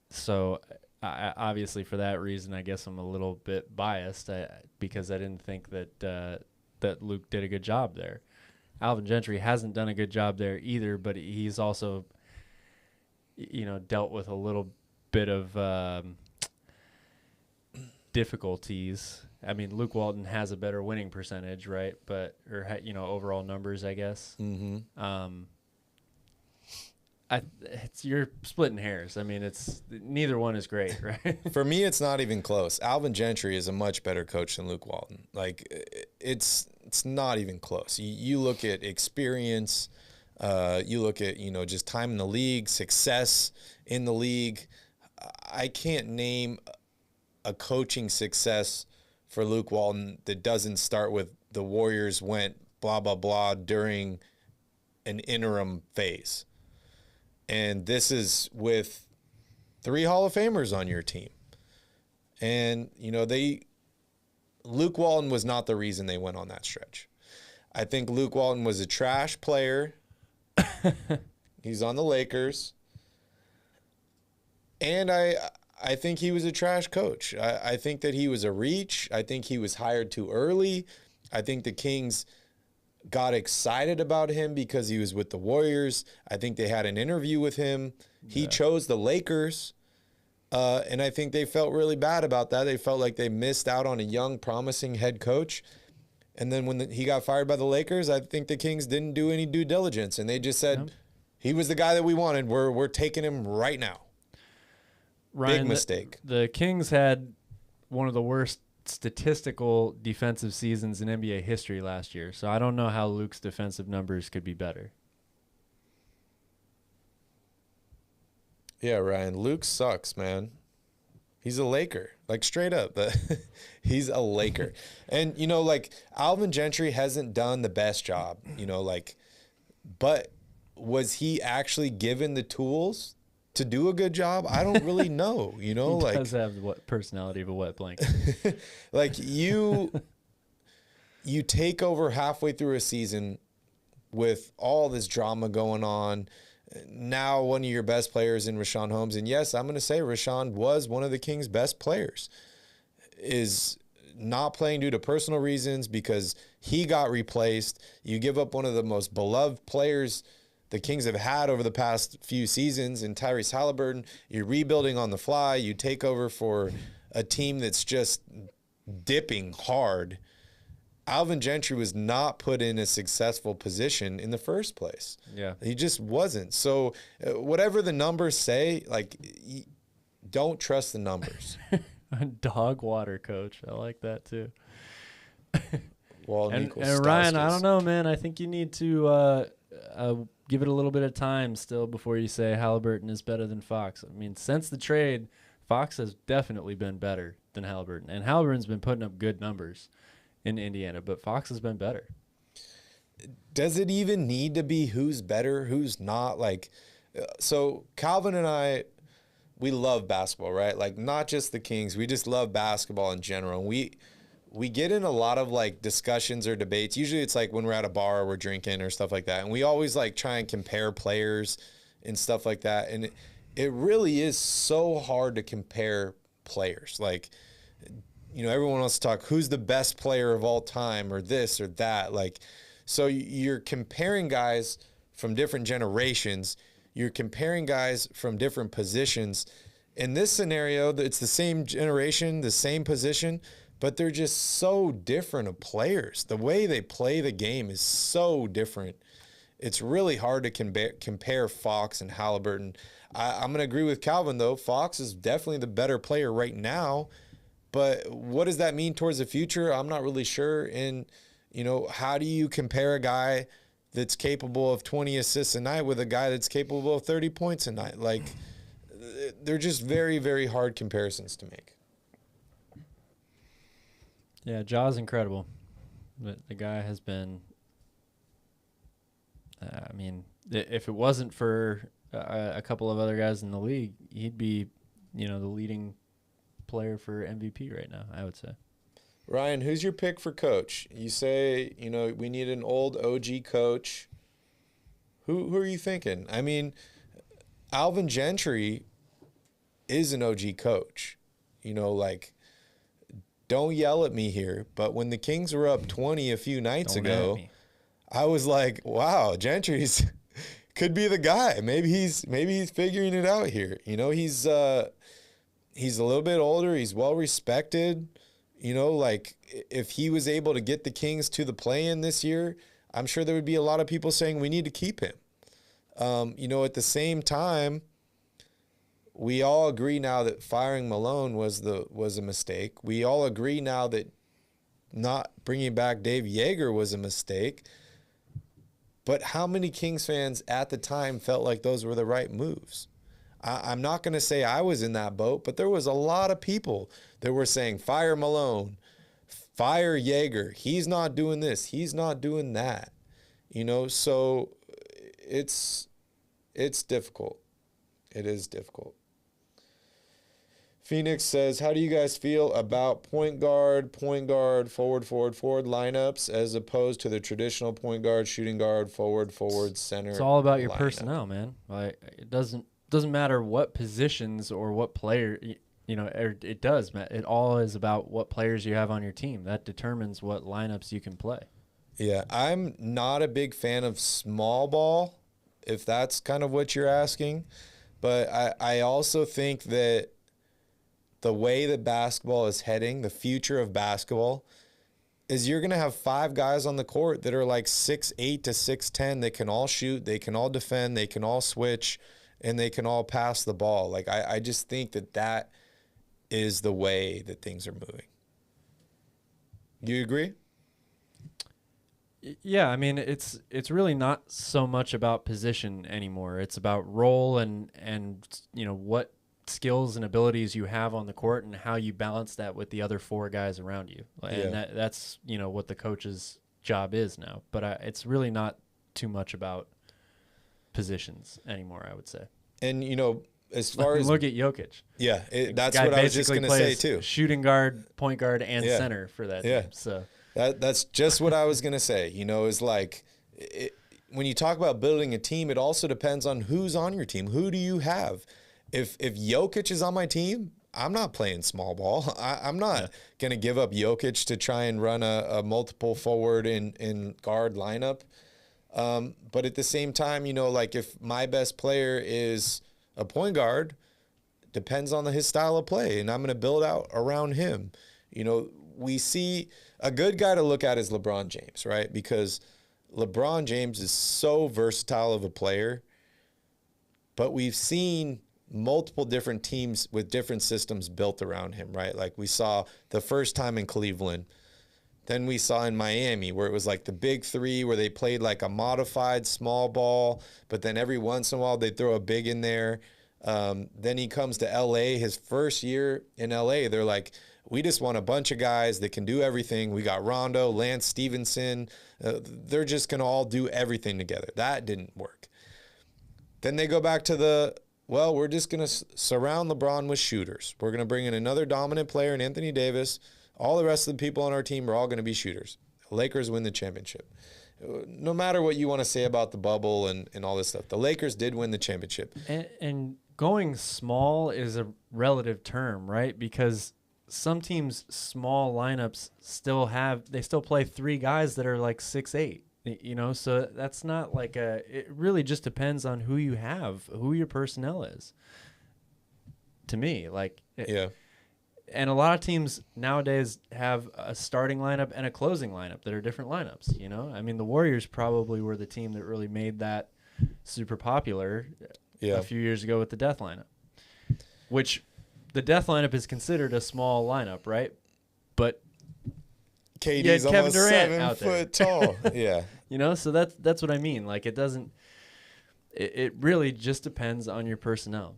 So obviously for that reason, I guess I'm a little bit biased because I didn't think that Luke did a good job there. Alvin Gentry hasn't done a good job there either, but he's also, dealt with a little bit of difficulties. I mean, Luke Walton has a better winning percentage, right? Overall numbers, I guess. Mm-hmm. You're splitting hairs. I mean, neither one is great, right? For me, it's not even close. Alvin Gentry is a much better coach than Luke Walton. Like, it's not even close. You look at experience, you look at, just time in the league, success in the league. I can't name a coaching success for Luke Walton that doesn't start with the Warriors went blah, blah, blah during an interim phase. And this is with 3 Hall of Famers on your team. And, Luke Walton was not the reason they went on that stretch. I think Luke Walton was a trash player. He's on the Lakers. And I think he was a trash coach. I think that he was a reach. I think he was hired too early. I think the Kings got excited about him because he was with the Warriors. I think they had an interview with him. He chose the Lakers, and I think they felt really bad about that. They felt like they missed out on a young, promising head coach. And then when he got fired by the Lakers, I think the Kings didn't do any due diligence, and they just said, he was the guy that we wanted. We're taking him right now. Ryan, big mistake. The Kings had one of the worst statistical defensive seasons in NBA history last year, so I don't know how Luke's defensive numbers could be better. Yeah, Ryan, Luke sucks, man. He's a Laker, like straight up. He's a Laker. And, like Alvin Gentry hasn't done the best job, but was he actually given the tools to do a good job? I don't really know, He does have the personality of a wet blanket. Like you take over halfway through a season with all this drama going on. Now one of your best players in Richaun Holmes, and yes, I'm going to say Richaun was one of the Kings' best players, is not playing due to personal reasons because he got replaced. You give up one of the most beloved players the Kings have had over the past few seasons in Tyrese Halliburton. You're rebuilding on the fly. You take over for a team that's just dipping hard. Alvin Gentry was not put in a successful position in the first place. Yeah. He just wasn't. So whatever the numbers say, don't trust the numbers. Dog water coach. I like that too. Well, and Ryan, I don't know, man. I think you need to give it a little bit of time still before you say Halliburton is better than Fox. I mean, since the trade, Fox has definitely been better than Halliburton. And Halliburton's been putting up good numbers in Indiana, but Fox has been better. Does it even need to be who's better, who's not? So Calvin and I, we love basketball, right? Like, not just the Kings. We just love basketball in general. And we get in a lot of discussions or debates. Usually it's when we're at a bar or we're drinking or stuff like that. And we always try and compare players and stuff like that. And it really is so hard to compare players. Everyone wants to talk who's the best player of all time or this or that. So you're comparing guys from different generations. You're comparing guys from different positions. In this scenario, it's the same generation, the same position, but they're just so different of players. The way they play the game is so different. It's really hard to compare Fox and Halliburton. I'm going to agree with Calvin, though. Fox is definitely the better player right now. But what does that mean towards the future? I'm not really sure. And, how do you compare a guy that's capable of 20 assists a night with a guy that's capable of 30 points a night? They're just very, very hard comparisons to make. Yeah, Jaw's incredible. The guy has been, if it wasn't for a couple of other guys in the league, he'd be, the leading player for MVP right now, I would say. Ryan, who's your pick for coach? You say, we need an old OG coach. Who are you thinking? I mean, Alvin Gentry is an OG coach. Don't yell at me here, but when the Kings were up 20 a few nights ago, I was like, wow, Gentry's could be the guy. Maybe he's figuring it out here. He's a little bit older. He's well respected. If he was able to get the Kings to the play-in this year, I'm sure there would be a lot of people saying we need to keep him. At the same time, we all agree now that firing Malone was a mistake. We all agree now that not bringing back Dave Yeager was a mistake. But how many Kings fans at the time felt like those were the right moves? I'm not going to say I was in that boat, but there was a lot of people that were saying, fire Malone, fire Yeager. He's not doing this. He's not doing that. So it's difficult. It is difficult. Phoenix says, how do you guys feel about point guard, forward lineups as opposed to the traditional point guard, shooting guard, forward, center? It's all about your lineup? personnel, man. It doesn't matter what positions or what player. It does. It all is about what players you have on your team. That determines what lineups you can play. Yeah, I'm not a big fan of small ball, if that's kind of what you're asking. But I also think that the way that basketball is heading, the future of basketball, is you're going to have 5 guys on the court that are like 6'8" to 6'10". They can all shoot, they can all defend, they can all switch, and they can all pass the ball. Like, I just think that is the way that things are moving. Do you agree? Yeah, I mean, it's really not so much about position anymore. It's about role and what skills and abilities you have on the court and how you balance that with the other 4 guys around you. And that's what the coach's job is now. But it's really not too much about positions anymore, I would say. And as far as look at Jokic. Yeah, that's what I was just going to say too. Shooting guard, point guard, and center for that team. So that's just what I was going to say. Is like when you talk about building a team, it also depends on who's on your team. Who do you have? If Jokic is on my team, I'm not playing small ball. I'm not going to give up Jokic to try and run a multiple forward in guard lineup. But at the same time, like if my best player is a point guard, depends on his style of play, and I'm going to build out around him. We see a good guy to look at is LeBron James, right? Because LeBron James is so versatile of a player, but we've seen multiple different teams with different systems built around him, right? Like we saw the first time in Cleveland, then we saw in Miami where it was like the big 3 where they played like a modified small ball, but then every once in a while they throw a big in there. Then he comes to LA, his first year in LA, they're like, we just want a bunch of guys that can do everything. We got Rondo, Lance Stevenson. They're just going to all do everything together. That didn't work. Then they go back to we're just going to surround LeBron with shooters. We're going to bring in another dominant player in Anthony Davis. All the rest of the people on our team are all going to be shooters. The Lakers win the championship. No matter what you want to say about the bubble and all this stuff, the Lakers did win the championship. And going small is a relative term, right? Because some teams' small lineups still play 3 guys that are like 6'8". So that's not like it really just depends on who you have, who your personnel is. To me, and a lot of teams nowadays have a starting lineup and a closing lineup that are different lineups. I mean, the Warriors probably were the team that really made that super popular a few years ago with the death lineup, which the death lineup is considered a small lineup, right? But KD's Kevin almost Durant 7 out there. foot tall. Yeah. So that's what I mean. Like it really just depends on your personnel.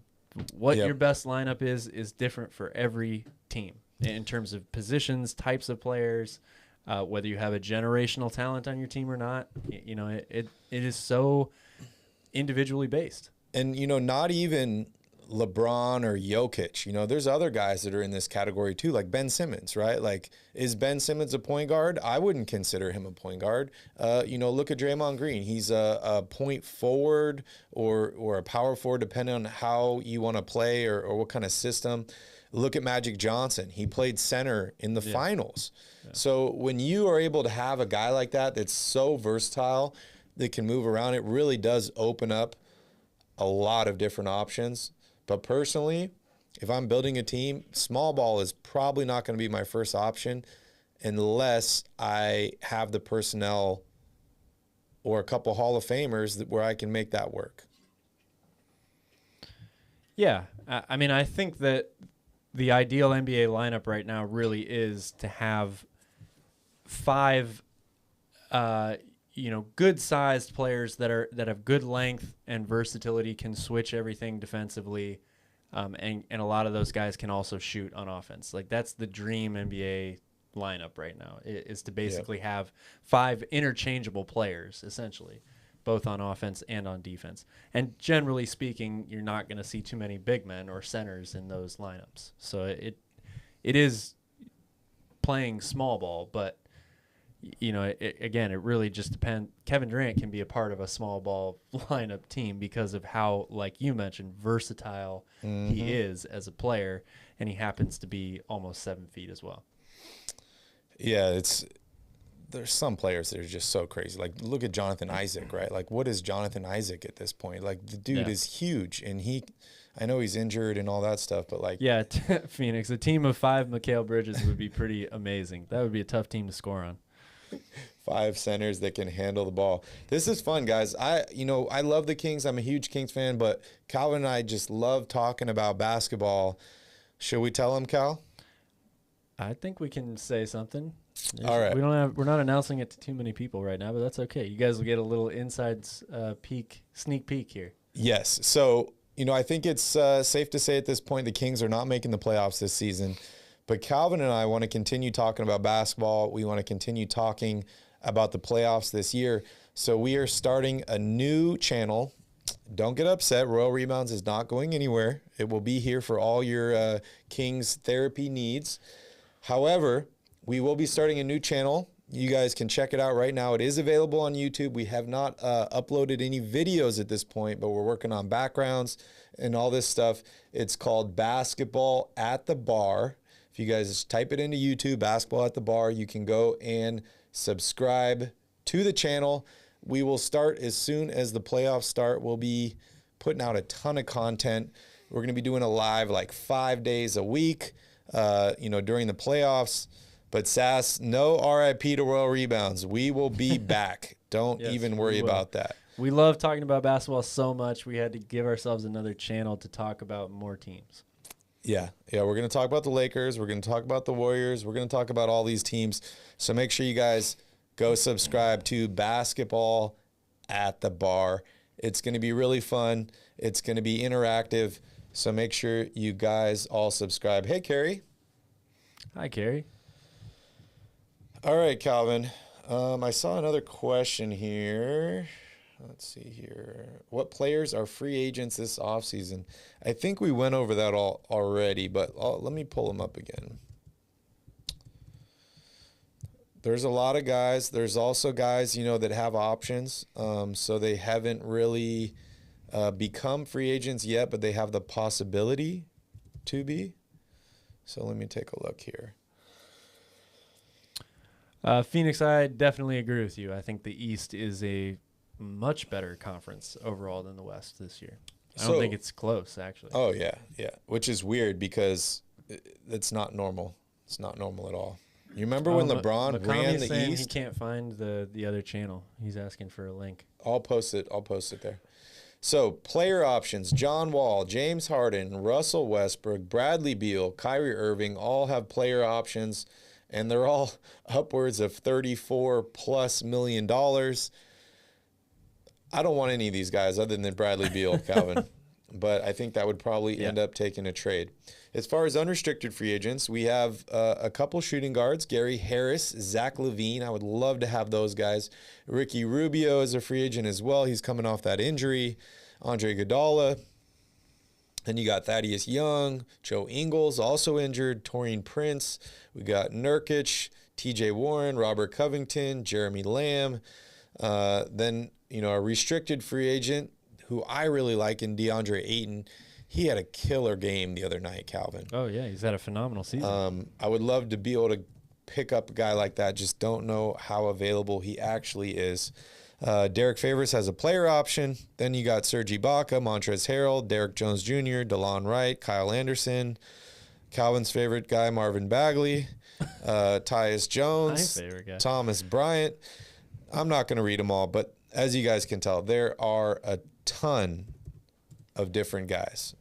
What your best lineup is different for every team in terms of positions, types of players, whether you have a generational talent on your team or not. It is so individually based. And, not even LeBron or Jokic. There's other guys that are in this category too, like Ben Simmons, right? Like, is Ben Simmons a point guard? I wouldn't consider him a point guard. Look at Draymond Green. He's a point forward or a power forward, depending on how you want to play or what kind of system. Look at Magic Johnson. He played center in the finals. Yeah. So when you are able to have a guy like that that's so versatile that can move around, it really does open up a lot of different options. But personally, if I'm building a team, small ball is probably not going to be my first option unless I have the personnel or a couple Hall of Famers where I can make that work. Yeah. I mean, I think that the ideal NBA lineup right now really is to have 5 good-sized players that have good length and versatility, can switch everything defensively, and a lot of those guys can also shoot on offense. Like, that's the dream NBA lineup right now, is to basically have 5 interchangeable players, essentially, both on offense and on defense. And generally speaking, you're not going to see too many big men or centers in those lineups. So it is playing small ball, but it really just depends. Kevin Durant can be a part of a small ball lineup team because of how, like you mentioned, versatile he is as a player, and he happens to be almost 7 feet as well. Yeah, there's some players that are just so crazy. Like, look at Jonathan Isaac, right? Like, what is Jonathan Isaac at this point? Like, the dude is huge, and I know he's injured and all that stuff, but like... Yeah, Phoenix, a team of 5 Mikal Bridges would be pretty amazing. That would be a tough team to score on. 5 centers that can handle the ball. This is fun, guys. I love the Kings. I'm a huge Kings fan, but Calvin and I just love talking about basketball. Should we tell him, Cal? I think we can say something. All right. We're not announcing it to too many people right now, but that's okay. You guys will get a little inside sneak peek here. Yes. So, I think it's safe to say at this point the Kings are not making the playoffs this season. But Calvin and I want to continue talking about basketball. We want to continue talking about the playoffs this year. So we are starting a new channel. Don't get upset. Royal Rebounds is not going anywhere. It will be here for all your Kings therapy needs. However, we will be starting a new channel. You guys can check it out right now. It is available on YouTube. We have not uploaded any videos at this point, but we're working on backgrounds and all this stuff. It's called Basketball at the Bar. If you guys just type it into YouTube, Basketball at the Bar, you can go and subscribe to the channel. We will start as soon as the playoffs start. We'll be putting out a ton of content. We're going to be doing a live like 5 days a week, during the playoffs. But Sass, no RIP to Royal Rebounds. We will be back. Don't even worry about that. We love talking about basketball so much. We had to give ourselves another channel to talk about more teams. Yeah, we're going to talk about the Lakers. We're going to talk about the Warriors. We're going to talk about all these teams. So make sure you guys go subscribe to Basketball at the Bar. It's going to be really fun. It's going to be interactive. So make sure you guys all subscribe. Hey, Carrie. Hi, Carrie. All right, Calvin. I saw another question here. Let's see here. What players are free agents this offseason? I think we went over that all already, but let me pull them up again. There's a lot of guys. There's also guys, that have options. So they haven't really become free agents yet, but they have the possibility to be. So let me take a look here. Phoenix, I definitely agree with you. I think the East is a much better conference overall than the West this year. I don't think it's close, actually. Oh, yeah. Which is weird because it's not normal. It's not normal at all. You remember when LeBron ran the East? He can't find the other channel. He's asking for a link. I'll post it there. So, player options, John Wall, James Harden, Russell Westbrook, Bradley Beal, Kyrie Irving all have player options, and they're all upwards of $34+ million. I don't want any of these guys other than Bradley Beal, Calvin. But I think that would probably end up taking a trade. As far as unrestricted free agents, we have a couple shooting guards, Gary Harris, Zach LaVine. I would love to have those guys. Ricky Rubio is a free agent as well. He's coming off that injury. Andre Iguodala. Then you got Thaddeus Young, Joe Ingles, also injured, Taurean Prince. We got Nurkic, TJ Warren, Robert Covington, Jeremy Lamb. Then, a restricted free agent who I really like in DeAndre Ayton. He had a killer game the other night, Calvin. Oh, yeah, he's had a phenomenal season. I would love to be able to pick up a guy like that. Just don't know how available he actually is. Derek Favors has a player option. Then you got Serge Ibaka, Montrezl Harrell, Derek Jones Jr., DeLon Wright, Kyle Anderson, Calvin's favorite guy, Marvin Bagley, Tyus Jones, Thomas Bryant. I'm not going to read them all, but as you guys can tell, there are a ton of different guys.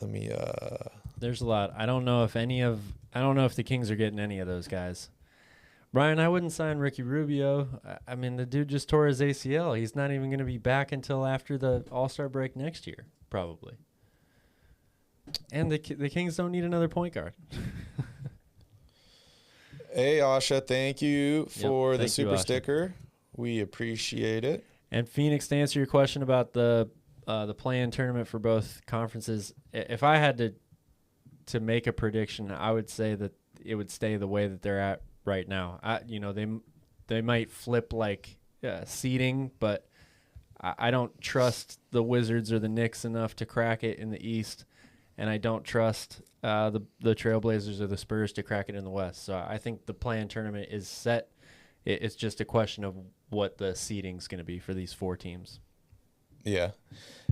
There's a lot. I don't know if the Kings are getting any of those guys. Brian, I wouldn't sign Ricky Rubio. I mean, the dude just tore his ACL. He's not even going to be back until after the All-Star break next year, probably. And the Kings don't need another point guard. Hey, Asha, thank you for the super sticker. We appreciate it. And Phoenix, to answer your question about the play-in tournament for both conferences, if I had to make a prediction, I would say that it would stay the way that they're at right now. They might flip like seeding, but I don't trust the Wizards or the Knicks enough to crack it in the East, and I don't trust the Trailblazers or the Spurs to crack it in the West. So I think the play-in tournament is set. It's just a question of what the seeding's going to be for these 4 teams. Yeah.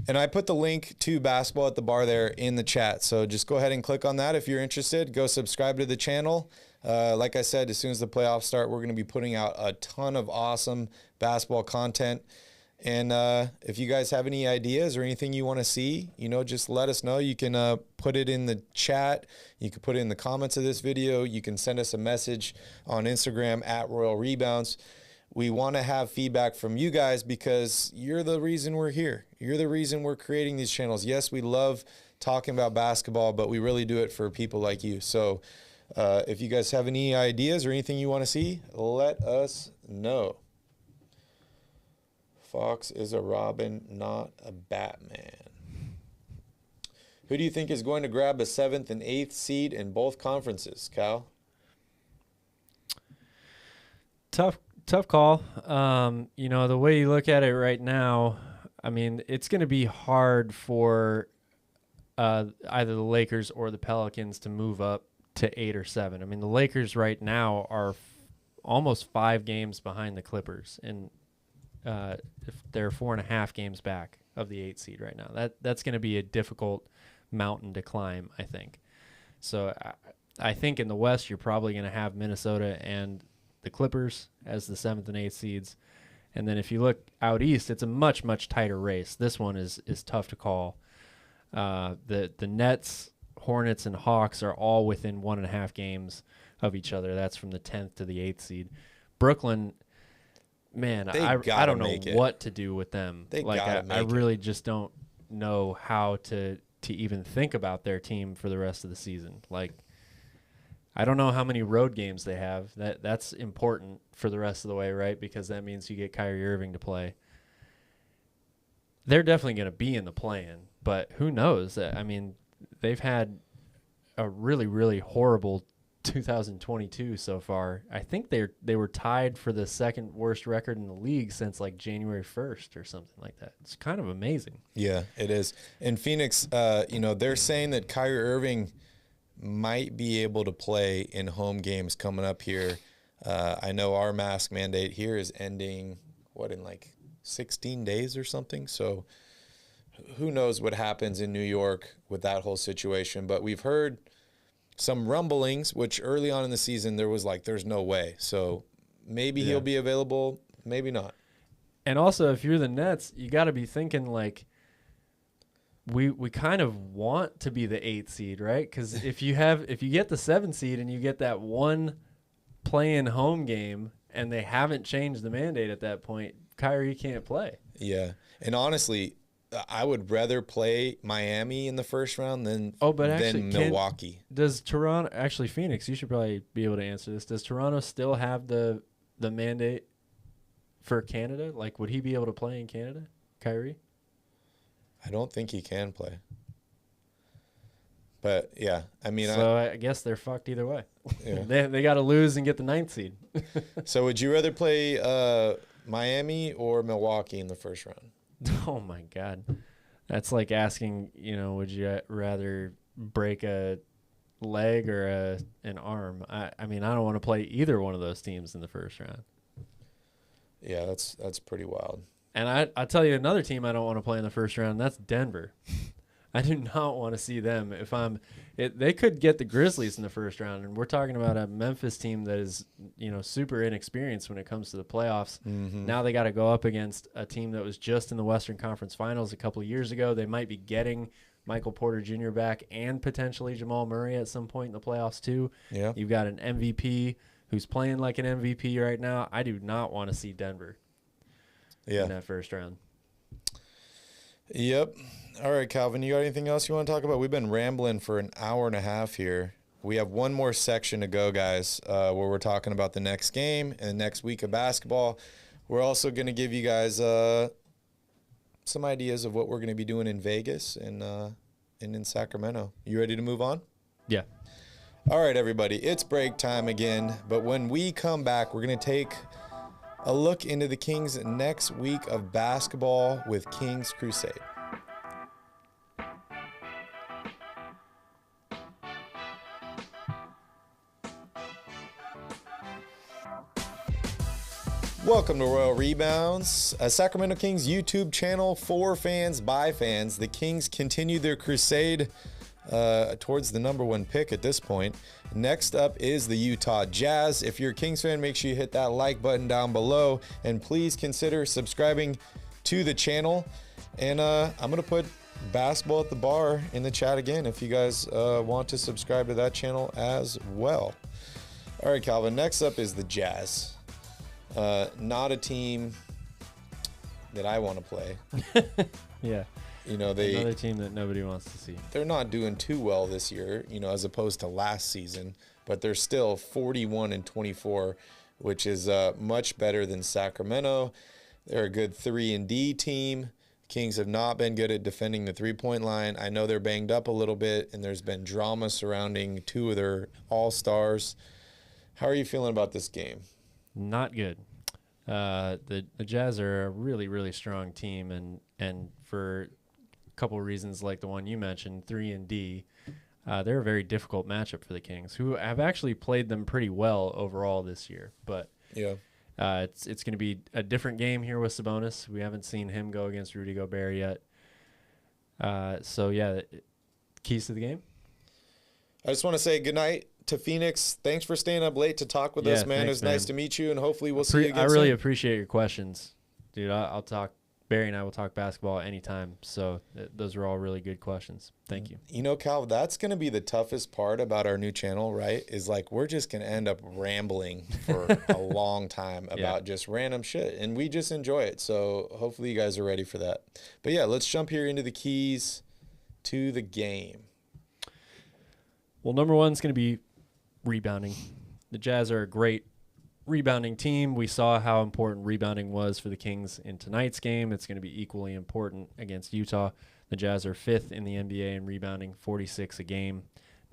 And I put the link to Basketball at the Bar there in the chat. So just go ahead and click on that if you're interested. Go subscribe to the channel. Like I said, as soon as the playoffs start, we're going to be putting out a ton of awesome basketball content. And if you guys have any ideas or anything you want to see, just let us know. You can put it in the chat. You can put it in the comments of this video. You can send us a message on Instagram at Royal Rebounds. We want to have feedback from you guys because you're the reason we're here. You're the reason we're creating these channels. Yes, we love talking about basketball, but we really do it for people like you. So if you guys have any ideas or anything you want to see, let us know. Fox is a Robin, not a Batman. Who do you think is going to grab a 7th and 8th seed in both conferences, Cal? Tough call. The way you look at it right now, I mean, it's going to be hard for either the Lakers or the Pelicans to move up to 8 or 7. I mean, the Lakers right now are almost 5 games behind the Clippers, and if they're 4.5 games back of the 8 seed right now. That's going to be a difficult mountain to climb, I think. So I think in the West, you're probably going to have Minnesota and the Clippers as the 7th and 8th seeds. And then if you look out East, it's a much, much tighter race. This one is tough to call. The Nets, Hornets, and Hawks are all within 1.5 games of each other. That's from the 10th to the 8th seed. Brooklyn, man, I don't know what to do with them. I really just don't know how to even think about their team for the rest of the season. I don't know how many road games they have. That's important for the rest of the way, right? Because that means you get Kyrie Irving to play. They're definitely going to be in the play-in, but who knows? I mean, they've had a really, really horrible 2022 so far. I think they were tied for the 2nd worst record in the league since January 1st or something like that. It's kind of amazing. Yeah, it is. In Phoenix, they're saying that Kyrie Irving might be able to play in home games coming up here. I know our mask mandate here is ending, in 16 days or something. So who knows what happens in New York with that whole situation. But we've heard some rumblings, which early on in the season there was there's no way. So maybe he'll be available, maybe not. And also, if you're the Nets, you got to be thinking we kind of want to be the 8th seed, right? Because if you get the 7th seed and you get that one play-in home game and they haven't changed the mandate at that point, Kyrie can't play. Yeah, and honestly, I would rather play Miami in the first round than Milwaukee. Does Toronto Phoenix? You should probably be able to answer this. Does Toronto still have the mandate for Canada? Would he be able to play in Canada, Kyrie? I don't think he can play. But yeah, I mean, I guess they're fucked either way. Yeah. they got to lose and get the 9th seed. So would you rather play Miami or Milwaukee in the first round? Oh my God, that's like asking, would you rather break a leg or an arm? I mean, I don't want to play either one of those teams in the first round. Yeah, that's pretty wild. And I tell you another team I don't want to play in the first round. That's Denver. I do not want to see them. They could get the Grizzlies in the first round, and we're talking about a Memphis team that is, super inexperienced when it comes to the playoffs. Mm-hmm. Now they got to go up against a team that was just in the Western Conference Finals a couple of years ago. They might be getting Michael Porter Jr. back and potentially Jamal Murray at some point in the playoffs too. Yeah. You've got an MVP who's playing like an MVP right now. I do not want to see Denver in that first round. Yep. All right, Calvin, you got anything else you want to talk about? We've been rambling for an hour and a half here. We have one more section to go, guys, where we're talking about the next game and the next week of basketball. We're also going to give you guys some ideas of what we're going to be doing in Vegas and in Sacramento. You ready to move on? Yeah. All right, everybody, it's break time again. But when we come back, we're going to take a look into the Kings' next week of basketball with Kings Crusade. Welcome to Royal Rebounds, a Sacramento Kings YouTube channel for fans by fans. The Kings continue their crusade towards the number one pick at this point. Next up is the Utah Jazz. If you're a Kings fan, make sure you hit that like button down below, and please consider subscribing to the channel. And I'm going to put Basketball at the Bar in the chat again if you guys want to subscribe to that channel as well. All right, Calvin, next up is the Jazz. Not a team that I want to play. Yeah. You know, another team that nobody wants to see. They're not doing too well this year, you know, as opposed to last season, but they're still 41-24, which is much better than Sacramento. They're a good 3-and-D team. Kings have not been good at defending the three-point line. I know they're banged up a little bit, and there's been drama surrounding two of their all-stars. How are you feeling about this game? Not good. The Jazz are a really, really strong team, and for a couple of reasons like the one you mentioned, 3-and-D, they're a very difficult matchup for the Kings, who have actually played them pretty well overall this year. But yeah, it's going to be a different game here with Sabonis. We haven't seen him go against Rudy Gobert yet. So, yeah, keys to the game? I just want to say goodnight to Phoenix. Thanks for staying up late to talk with us, man. It was nice to meet you, and hopefully we'll see you again I really soon. appreciate your questions. Dude, I'll talk. Barry and I will talk basketball anytime. So those are all really good questions. Thank you. You know, Cal, that's going to be the toughest part about our new channel, right? Is like we're just going to end up rambling for a long time about just random shit, and we just enjoy it. So hopefully you guys are ready for that. But yeah, let's jump here into the keys to the game. Well, number one is going to be rebounding. The Jazz are a great rebounding team. We saw how important rebounding was for the Kings in tonight's game. It's going to be equally important against Utah. The Jazz are 5th in the NBA in rebounding, 46 a game.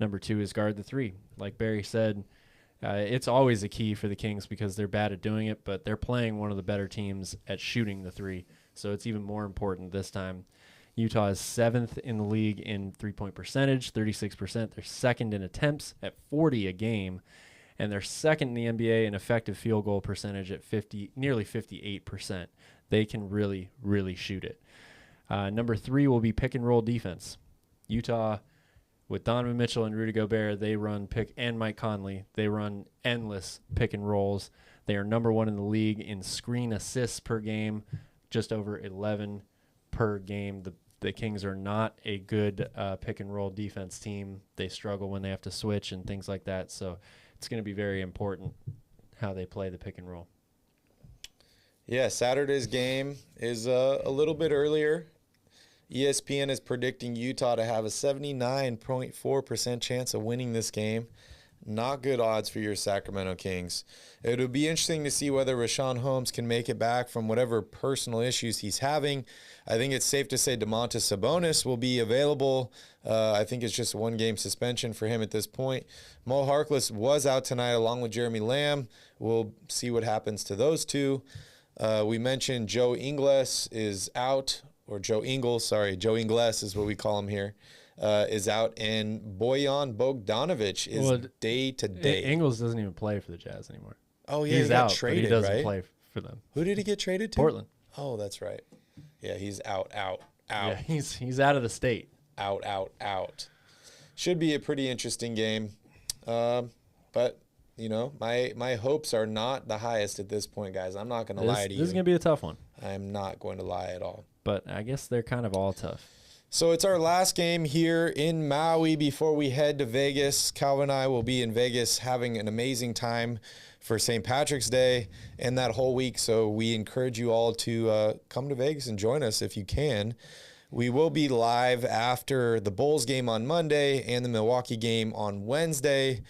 Number two is guard the three. Like Barry said, it's always a key for the Kings because they're bad at doing it, but they're playing one of the better teams at shooting the three, so it's even more important this time. Utah is 7th in the league in three-point percentage, 36%. They're second in attempts at 40 a game, and they're second in the NBA in effective field goal percentage at nearly 58%. They can really, really shoot it. Number three will be pick-and-roll defense. Utah, with Donovan Mitchell and Rudy Gobert, they run and Mike Conley, they run endless pick-and-rolls. They are number one in the league in screen assists per game, just over 11 per game. The Kings are not a good pick-and-roll defense team. They struggle when they have to switch and things like that. So it's going to be very important how they play the pick-and-roll. Yeah, Saturday's game is a little bit earlier. ESPN is predicting Utah to have a 79.4% chance of winning this game. Not good odds for your Sacramento Kings. It'll be interesting to see whether Richaun Holmes can make it back from whatever personal issues he's having. I think it's safe to say Demarcus Sabonis will be available. I think it's just a one-game suspension for him at this point. Mo Harkless was out tonight along with Jeremy Lamb. We'll see what happens to those two. We mentioned Joe Ingles is out, or Joe Ingles, sorry. Joe Ingles is what we call him here. Is out, and Bojan Bogdanovic is day-to-day. Ingles doesn't even play for the Jazz anymore. Oh, yeah, he's he got out, traded, but he doesn't right? play for them. Who did he get traded to? Portland. Oh, that's right. Yeah, he's out. Yeah, he's out of the state. Out. Should be a pretty interesting game. But, you know, my hopes are not the highest at this point, guys. I'm not going to lie to you. This is going to be a tough one. I'm not going to lie at all. But I guess they're kind of all tough. So it's our last game here in Maui before we head to Vegas. Calvin and I will be in Vegas having an amazing time for St. Patrick's Day and that whole week. So we encourage you all to come to Vegas and join us if you can. We will be live after the Bulls game on Monday and the Milwaukee game on Wednesday.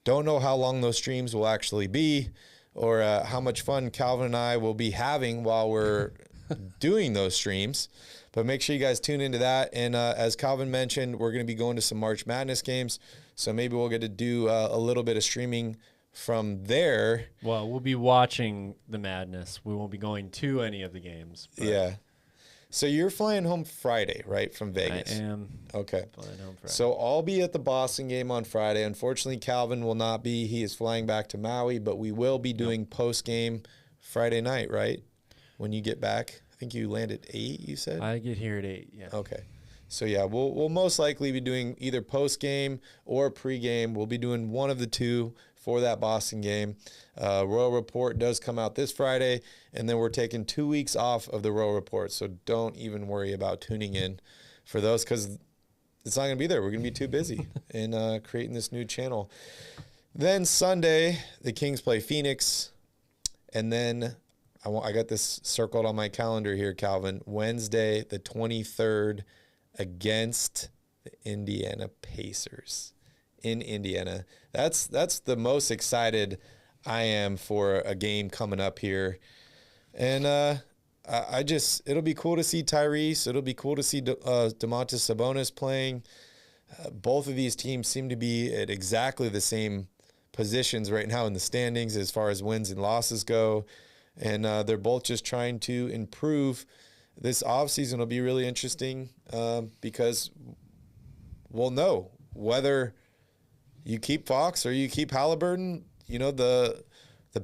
Don't know how long those streams will actually be or how much fun Calvin and I will be having while we're doing those streams. But make sure you guys tune into that. And as Calvin mentioned, we're going to be going to some March Madness games. So maybe we'll get to do a little bit of streaming from there. Well, we'll be watching the madness. We won't be going to any of the games. Yeah. So you're flying home Friday, right, from Vegas? I am. Okay. Flying home Friday. So I'll be at the Boston game on Friday. Unfortunately, Calvin will not be. He is flying back to Maui, but we will be doing post-game Friday night, right, when you get back? I think you land at 8, you said? I get here at 8, yeah. Okay. So, yeah, we'll most likely be doing either post-game or pre-game. We'll be doing one of the two for that Boston game. Royal Report does come out this Friday, and then we're taking 2 weeks off of the Royal Report, so don't even worry about tuning in for those because it's not going to be there. We're going to be too busy in creating this new channel. Then Sunday, the Kings play Phoenix, and then I got this circled on my calendar here, Calvin. Wednesday, the 23rd, against the Indiana Pacers in Indiana. That's the most excited I am for a game coming up here. And it'll be cool to see Tyrese. It'll be cool to see Demarcus Sabonis playing. Both of these teams seem to be at exactly the same positions right now in the standings as far as wins and losses go. And they're both just trying to improve. This offseason will be really interesting because we'll know whether you keep Fox or you keep Halliburton. You know, the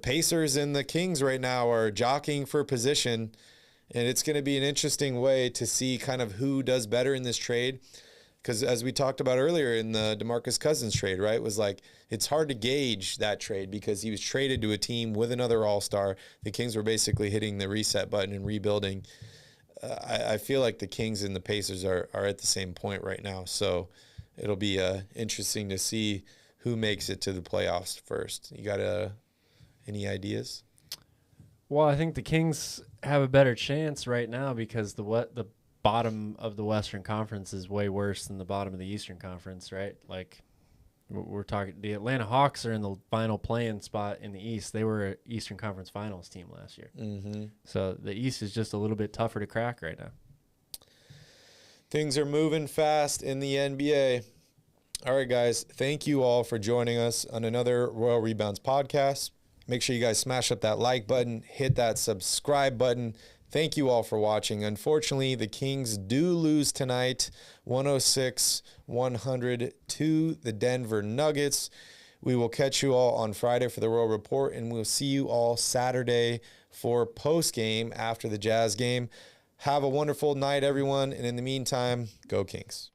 Pacers and the Kings right now are jockeying for position, and it's going to be an interesting way to see kind of who does better in this trade. Because as we talked about earlier in the Demarcus Cousins trade, right, it was like it's hard to gauge that trade because he was traded to a team with another all-star. The Kings were basically hitting the reset button and rebuilding. I feel like the Kings and the Pacers are at the same point right now. So it'll be interesting to see who makes it to the playoffs first. You got any ideas? Well, I think the Kings have a better chance right now because the bottom of the Western Conference is way worse than the bottom of the Eastern Conference, right? Like we're talking, the Atlanta Hawks are in the final play-in spot in the East. They were an Eastern Conference Finals team last year. Mm-hmm. So the East is just a little bit tougher to crack right now. Things are moving fast in the NBA. All right, guys, thank you all for joining us on another Royal Rebounds podcast. Make sure you guys smash up that like button, hit that subscribe button. Thank you all for watching. Unfortunately, the Kings do lose tonight, 106-100 to the Denver Nuggets. We will catch you all on Friday for the Royal Report, and we'll see you all Saturday for post-game after the Jazz game. Have a wonderful night, everyone, and in the meantime, go Kings.